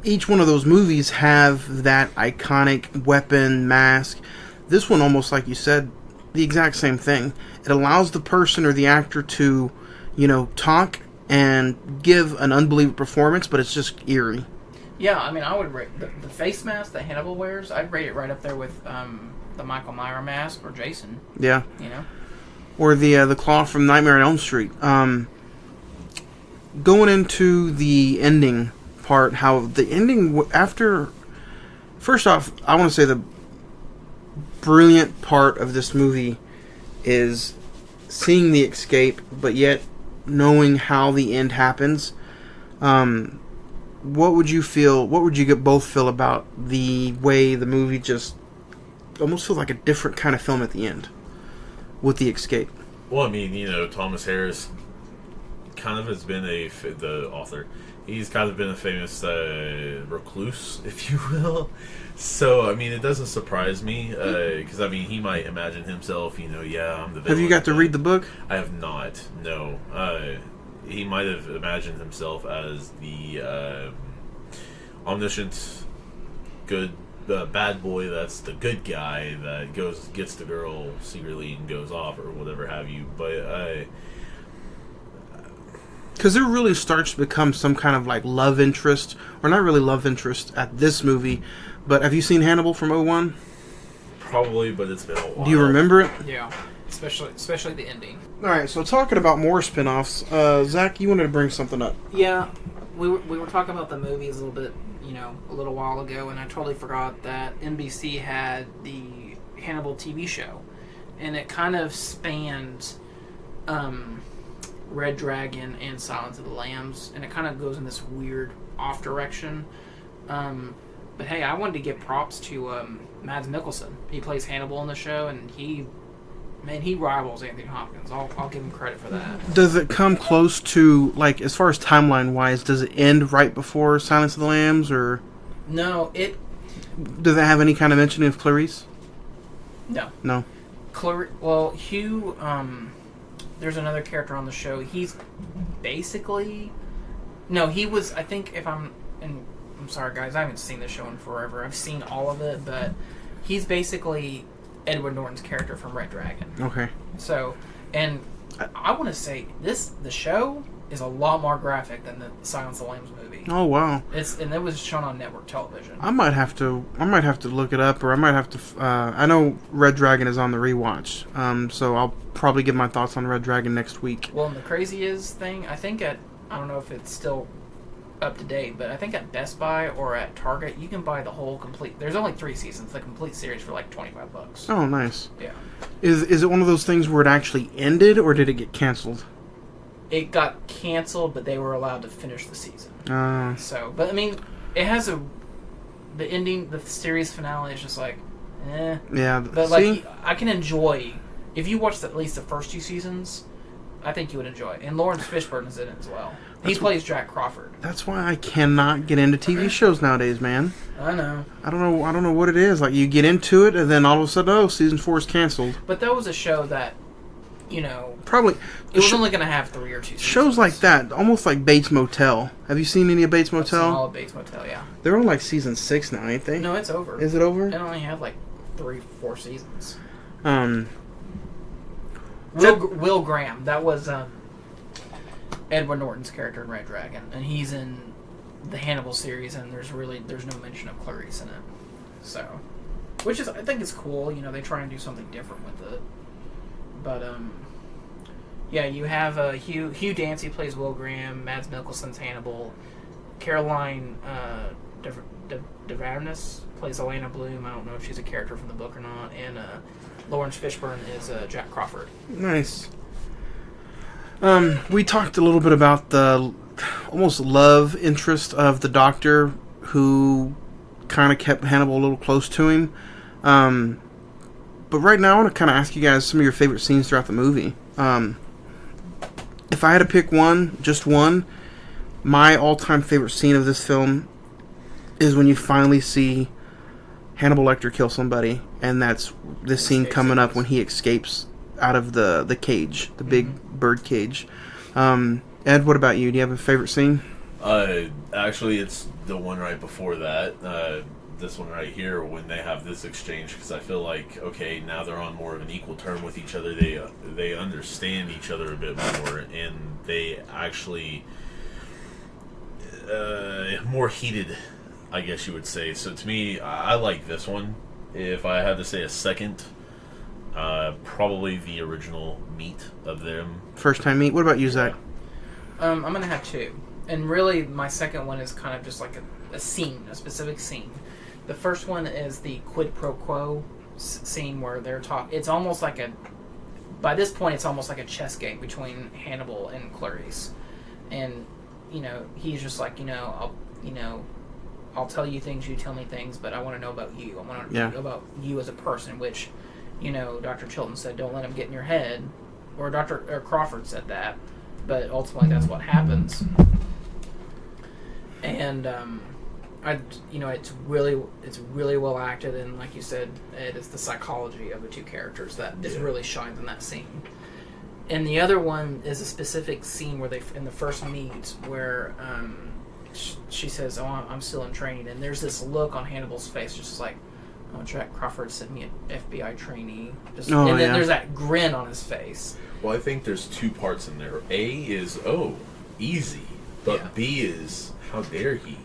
each one of those movies have that iconic weapon, mask. This one, almost like you said, the exact same thing. It allows the person or the actor to, talk and give an unbelievable performance, but it's just eerie. Yeah, I mean, I would rate the face mask that Hannibal wears. I'd rate it right up there with the Michael Myers mask or Jason. Yeah. Or the claw from Nightmare on Elm Street. Going into the ending part, how the ending after. First off, I want to say the brilliant part of this movie is seeing the escape, but yet knowing how the end happens. What would you both feel about the way the movie just almost feels like a different kind of film at the end with the escape? Well, I mean, Thomas Harris kind of has been the author. He's kind of been a famous recluse, if you will. So, I mean, it doesn't surprise me because, he might imagine himself, I'm the villain. Have you got to read the book? I have not, no. He might have imagined himself as the omniscient, good, bad boy that's the good guy that gets the girl secretly and goes off or whatever have you. But because there really starts to become some kind of like love interest, or not really love interest at this movie, but have you seen Hannibal from 2001? Probably, but it's been a while. Do you remember it? Yeah, especially the ending. Alright, so talking about more spin-offs, Zach, you wanted to bring something up. Yeah, we were talking about the movies a little bit, a little while ago, and I totally forgot that NBC had the Hannibal TV show, and it kind of spanned Red Dragon and Silence of the Lambs, and it kind of goes in this weird off direction. But hey, I wanted to give props to Mads Mikkelsen. He plays Hannibal in the show, and he man, he rivals Anthony Hopkins. I'll give him credit for that. Does it come close to, like, as far as timeline-wise, does it end right before Silence of the Lambs, or... No, Does it have any kind of mention of Clarice? No. No. Well, Hugh, there's another character on the show. He's basically... No, he was, I think, and I'm sorry, guys, I haven't seen this show in forever. I've seen all of it, but he's basically Edward Norton's character from Red Dragon. Okay. So, and I want to say, the show is a lot more graphic than the Silence of the Lambs movie. Oh, wow. And it was shown on network television. I might have to look it up, or I might have to. I know Red Dragon is on the rewatch, so I'll probably give my thoughts on Red Dragon next week. Well, and the craziest thing, I think I don't know if it's still up to date, but I think at Best Buy or at Target you can buy the whole complete. There's only 3 seasons, the complete series for like $25. Oh, nice. Yeah. Is it one of those things where it actually ended, or did it get canceled? It got canceled, but they were allowed to finish the season. So, but I mean, it has the ending, the series finale is just like, eh. Yeah. But like, I can enjoy if you watch at least the first 2 seasons. I think you would enjoy it. And Lawrence Fishburne is in it as well. He plays Jack Crawford. That's why I cannot get into TV shows nowadays, man. I know. I don't know what it is. Like, you get into it, and then all of a sudden, season 4 is canceled. But that was a show that, probably it was only going to have 3 or 2 seasons. Shows like that, almost like Bates Motel. Have you seen any of Bates Motel? I've seen all of Bates Motel, yeah. They're on like season 6 now, ain't they? No, it's over. Is it over? It only had like 3-4 seasons. Will Graham, that was Edward Norton's character in Red Dragon, and he's in the Hannibal series, and there's no mention of Clarice in it. So, which is, I think is cool. They try and do something different with it. But yeah, you have Hugh Dancy plays Will Graham, Mads Mikkelsen's Hannibal, Caroline DeVarnis plays Elena Bloom. I don't know if she's a character from the book or not, and Lawrence Fishburne is Jack Crawford. Nice. We talked a little bit about the almost love interest of the Doctor, who kind of kept Hannibal a little close to him. But right now, I want to kind of ask you guys some of your favorite scenes throughout the movie. If I had to pick just one, my all-time favorite scene of this film is when you finally see Hannibal Lecter kill somebody, and that's this scene coming up when he escapes out of the cage, the big bird cage. Ed, what about you? Do you have a favorite scene? Actually, it's the one right before that. This one right here, when they have this exchange, because I feel like, okay, now they're on more of an equal term with each other. They understand each other a bit more, and they actually more heated, I guess you would say. So to me, I like this one. If I had to say a second, probably the original meet of them. First time meet. What about you, Zach? I'm gonna have 2, and really my second one is kind of just like a scene, a specific scene. The first one is the quid pro quo scene where they're talking. It's almost like by this point, it's almost like a chess game between Hannibal and Clarice, and he's just like, I'll tell you things, you tell me things, but I want to know about you. I want to know about you as a person, which, Dr. Chilton said, don't let him get in your head, or Dr. Crawford said that, but ultimately that's what happens. And it's really well acted, and like you said, it is the psychology of the 2 characters that really shines in that scene. And the other one is a specific scene where in the first meet where she says, "Oh, I'm still in training," and there's this look on Hannibal's face, just like, "Oh, Jack Crawford sent me an FBI trainee," and then there's that grin on his face. Well, I think there's 2 parts in there. A is, easy, but B is, how dare he?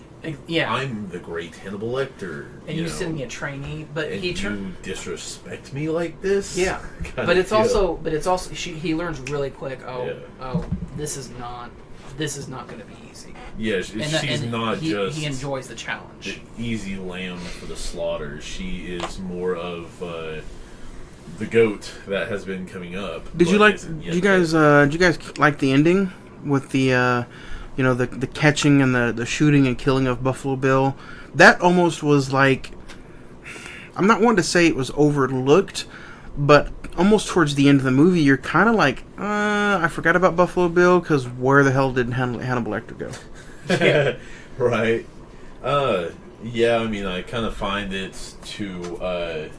Yeah, I'm the great Hannibal Lecter, and you send me a trainee, but and you disrespect me like this. Yeah, but it's also he learns really quick. Oh, this is not going to be easy. Yeah, she's not just. He enjoys the challenge. The easy lamb for the slaughter. She is more of the goat that has been coming up. Did you guys like the ending with the? The catching and the shooting and killing of Buffalo Bill? That almost was like, I'm not wanting to say it was overlooked, but almost towards the end of the movie, you're kind of like, I forgot about Buffalo Bill, because where the hell did Hannibal Lecter go? Yeah. Right. Yeah, I mean, I kind of find it to,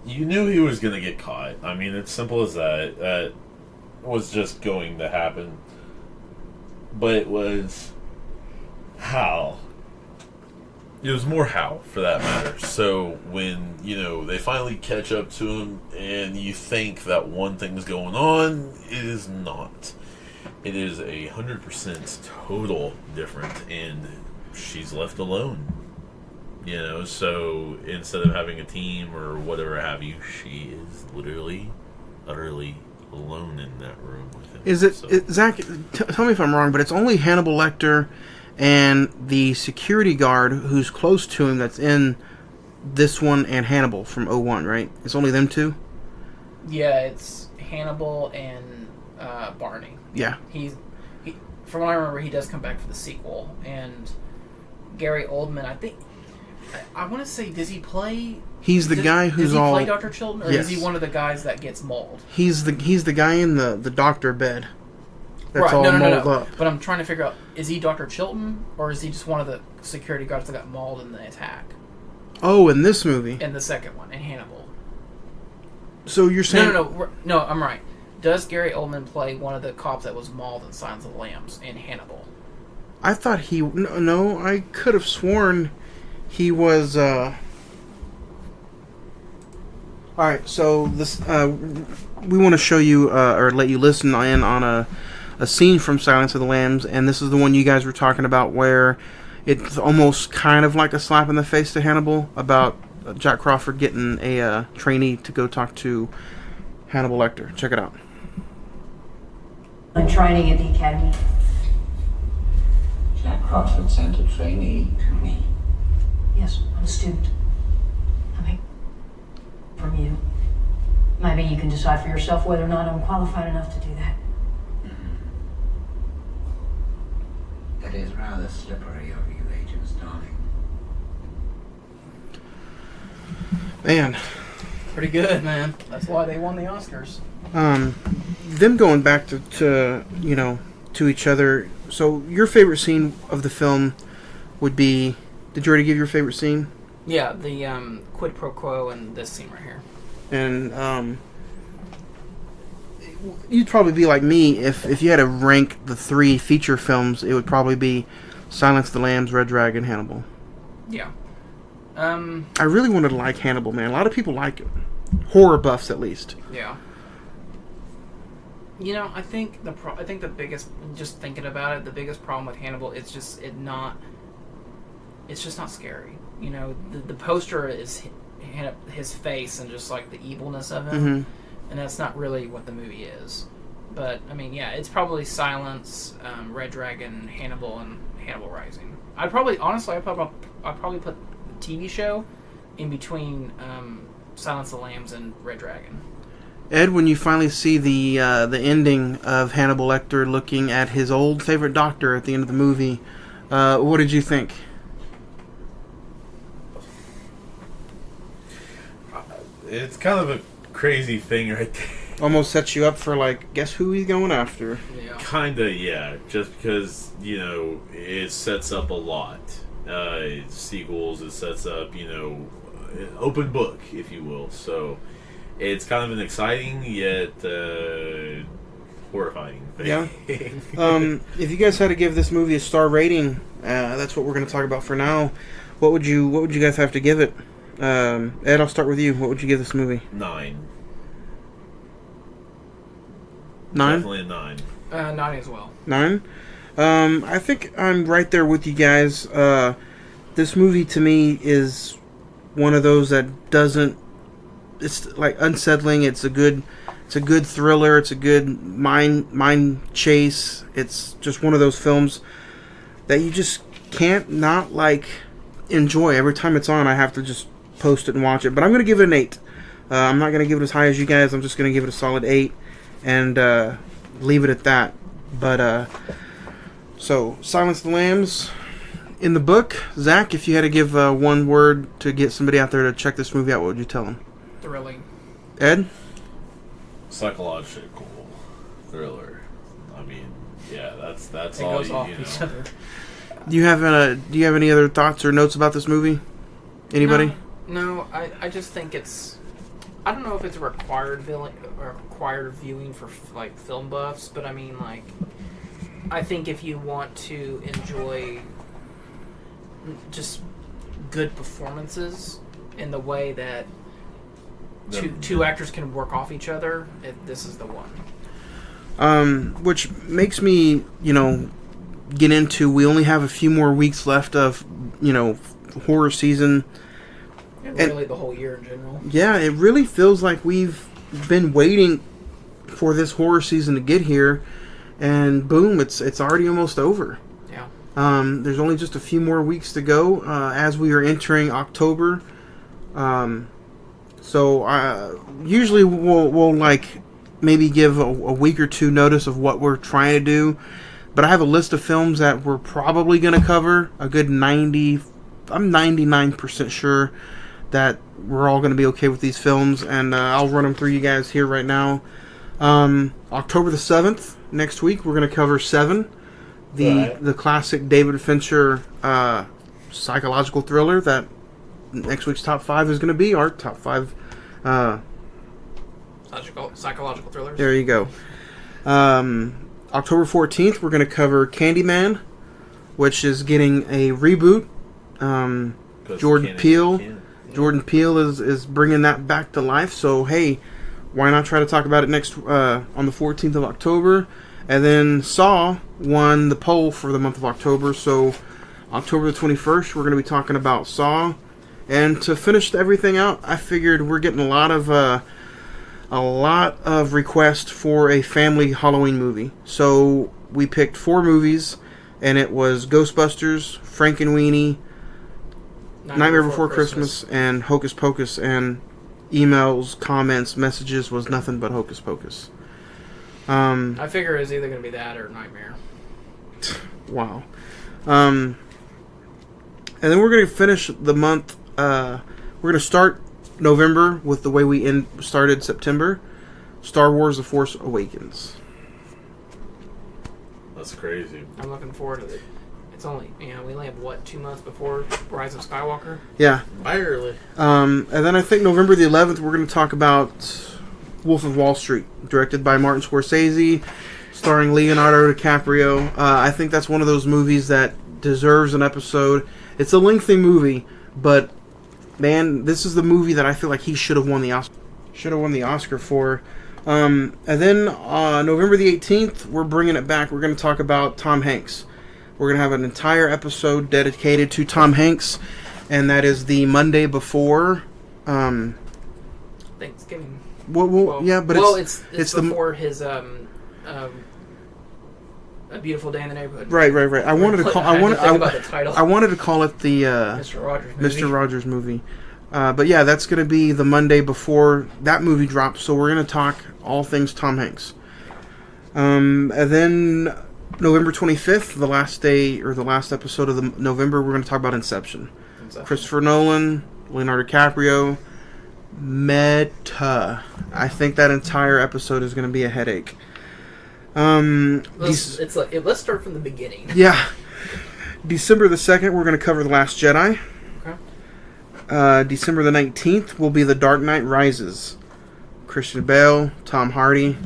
you knew he was going to get caught. I mean, it's simple as that. That was just going to happen. But it was how. It was more how, for that matter. So when, they finally catch up to him and you think that one thing's going on, it is not. It is 100% total different, and she's left alone. So instead of having a team or whatever have you, she is literally, utterly alone in that room with him. Is it, Zach, tell me if I'm wrong, but it's only Hannibal Lecter and the security guard who's close to him that's in this one and Hannibal from 01, right? It's only them two? Yeah, it's Hannibal and Barney. Yeah. He, from what I remember, he does come back for the sequel. And Gary Oldman, I want to say, does he play... He's the guy who's all... Does he play Dr. Chilton, or Yes. is he one of the guys that gets mauled? He's the guy in the doctor bed. That's right, all no. mauled up. But I'm trying to figure out, is he Dr. Chilton, or is he just one of the security guards that got mauled in the attack? Oh, in this movie. In the second one, in Hannibal. So you're saying... No, I'm right. Does Gary Oldman play one of the cops that was mauled in Silence of the Lambs in Hannibal? I thought he... No, I could have sworn he was... Alright, so this we want to show you, or let you listen in on a scene from Silence of the Lambs, and this is the one you guys were talking about where it's almost kind of like a slap in the face to Hannibal about Jack Crawford getting a trainee to go talk to Hannibal Lecter. Check it out. I'm training at the academy. Jack Crawford sent a trainee to me. Yes, I'm a student. Coming from you. Maybe you can decide for yourself whether or not I'm qualified enough to do that. That is rather slippery of you, Agent Starling. Man. Pretty good, man. That's why they won the Oscars. Them going back to each other. So your favorite scene of the film would be... Did you already give your favorite scene? Yeah, the quid pro quo and this scene right here. And you'd probably be like me if you had to rank the 3 feature films. It would probably be Silence of the Lambs, Red Dragon, Hannibal. Yeah. I really wanted to like Hannibal, man. A lot of people like it. Horror buffs, at least. Yeah. I think the biggest, just thinking about it, the biggest problem with Hannibal is just it's just not scary. The poster is his face and just like the evilness of him, and that's not really what the movie is. But I mean, yeah, it's probably Silence, Red Dragon, Hannibal, and Hannibal Rising. I'd probably put the TV show in between Silence of the Lambs and Red Dragon. Ed, when you finally see the ending of Hannibal Lecter looking at his old favorite doctor at the end of the movie, what did you think? It's kind of a crazy thing right there. Almost sets you up for, like, guess who he's going after? Yeah. Kinda, yeah. Just because, it sets up a lot. Sequels, it sets up, open book, if you will. So, it's kind of an exciting, yet horrifying thing. Yeah. If you guys had to give this movie a star rating, that's what we're going to talk about for now. What would you guys have to give it? Ed, I'll start with you. What would you give this movie? 9. 9? Definitely a 9. 9 as well. 9? I think I'm right there with you guys. This movie to me is one of those that doesn't... It's like unsettling. It's a good thriller. It's a good mind chase. It's just one of those films that you just can't not enjoy. Every time it's on, I have to just post it and watch it. But I'm going to give it an 8. I'm not going to give it as high as you guys. I'm just going to give it a solid 8 and leave it at that. But so Silence of the Lambs, In the book, Zach, if you had to give one word to get somebody out there to check this movie out, what would you tell them? Thrilling. Ed? Psychological thriller. I mean, yeah, that's It all goes you, off you each know. other. Do you have any other thoughts or notes about this movie? Anybody? No, I just think it's... I don't know if it's a required viewing for like film buffs, but I mean, like, I think if you want to enjoy just good performances in the way that two actors can work off each other, this is the one. Which makes me, get into, we only have a few more weeks left of, horror season. And really the whole year in general. Yeah, it really feels like we've been waiting for this horror season to get here, and boom, it's already almost over. Yeah. There's only just a few more weeks to go as we are entering October. So usually we'll like maybe give a week or two notice of what we're trying to do, but I have a list of films that we're probably going to cover. A good 90. I'm 99% sure that we're all going to be okay with these films, and I'll run them through you guys here right now. October the 7th, next week, we're going to cover Seven, the classic David Fincher psychological thriller that next week's top 5 is going to be our top 5 psychological thrillers. There you go. October 14th, we're going to cover Candyman, which is getting a reboot. Jordan Peele is bringing that back to life. So hey, why not try to talk about it next on the 14th of October? And then Saw won the poll for the month of October. So October the 21st, we're going to be talking about Saw. And to finish everything out, I figured we're getting a lot of requests for a family Halloween movie. So we picked 4 movies, and it was Ghostbusters, Frankenweenie, Nightmare Before Christmas, and Hocus Pocus. And emails, comments, messages was nothing but Hocus Pocus. I figure it's either going to be that or Nightmare. Wow. And then we're going to finish the month. We're going to start November with the way we started September. Star Wars: The Force Awakens. That's crazy. I'm looking forward to it. It's only, we only have, 2 months before Rise of Skywalker? Yeah. Barely. And then I think November the 11th, we're going to talk about Wolf of Wall Street, directed by Martin Scorsese, starring Leonardo DiCaprio. I think that's one of those movies that deserves an episode. It's a lengthy movie, but man, this is the movie that I feel like he should have won the Oscar for. And then November the 18th, we're bringing it back. We're going to talk about Tom Hanks. We're going to have an entire episode dedicated to Tom Hanks, and that is the Monday before Thanksgiving. It's before his A Beautiful Day in the Neighborhood. Right. I wanted to call it the Mr. Rogers movie. But yeah, that's going to be the Monday before that movie drops. So we're going to talk all things Tom Hanks. And then November 25th, the last day or the last episode of the November, we're going to talk about Inception. Christopher Nolan, Leonardo DiCaprio, meta. I think that entire episode is going to be a headache. Let's start from the beginning. Yeah. December the 2nd, we're going to cover The Last Jedi. Okay. December the 19th will be The Dark Knight Rises. Christian Bale, Tom Hardy.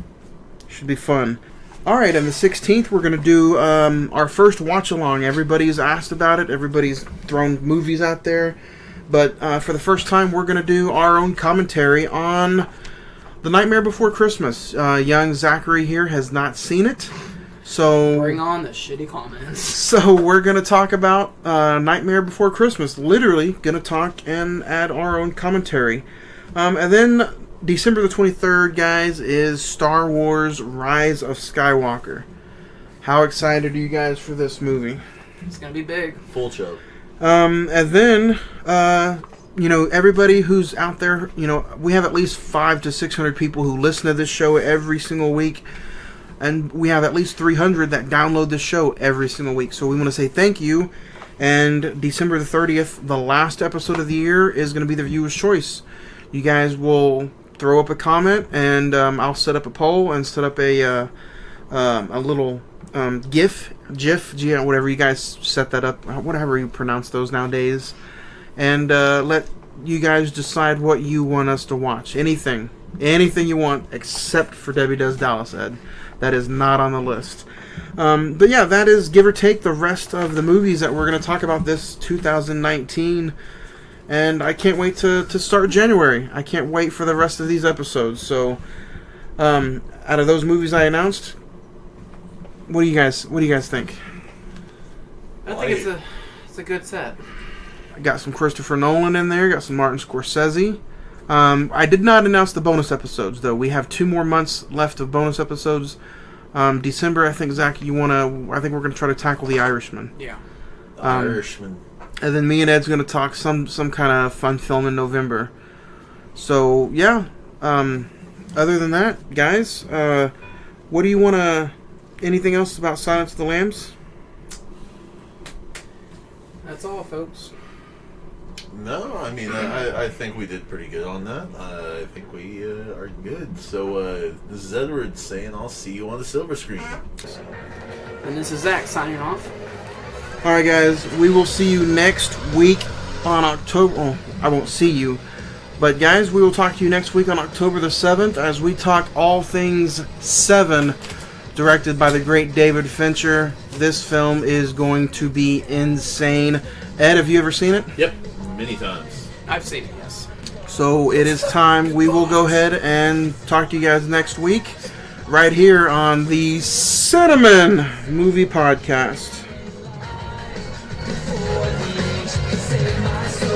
Should be fun. Alright, and the 16th, we're going to do our first watch-along. Everybody's asked about it. Everybody's thrown movies out there. But for the first time, we're going to do our own commentary on The Nightmare Before Christmas. Young Zachary here has not seen it. So bring on the shitty comments. So we're going to talk about Nightmare Before Christmas. Literally going to talk and add our own commentary. And then December the 23rd, guys, is Star Wars Rise of Skywalker. How excited are you guys for this movie? It's going to be big. Full chub. And then, everybody who's out there, we have at least 500 to 600 people who listen to this show every single week. And we have at least 300 that download this show every single week. So we want to say thank you. And December the 30th, the last episode of the year, is going to be the viewer's choice. You guys will throw up a comment, and I'll set up a poll and set up a little GIF, whatever you guys set that up, whatever you pronounce those nowadays, and let you guys decide what you want us to watch. Anything you want, except for Debbie Does Dallas, Ed. That is not on the list. But yeah, that is, give or take, the rest of the movies that we're going to talk about this 2019. And I can't wait to start January. I can't wait for the rest of these episodes. So, out of those movies I announced, what do you guys think? I think it's a good set. I got some Christopher Nolan in there. Got some Martin Scorsese. I did not announce the bonus episodes, though. We have 2 more months left of bonus episodes. December, I think, Zach, I think we're going to try to tackle The Irishman. Yeah. The Irishman. And then me and Ed's going to talk some kind of fun film in November. So, yeah. Other than that, guys, what do you want to... Anything else about Silence of the Lambs? That's all, folks. No, I mean, I think we did pretty good on that. I think we are good. So, this is Edward saying I'll see you on the silver screen. And this is Zach signing off. Alright, guys, we will see you next week on October... Oh, I won't see you. But, guys, we will talk to you next week on October the 7th as we talk all things Seven, directed by the great David Fincher. This film is going to be insane. Ed, have you ever seen it? Yep, many times. I've seen it, yes. So it is time. We will go ahead and talk to you guys next week, right here on the Cine-men Movie Podcast. Save my soul.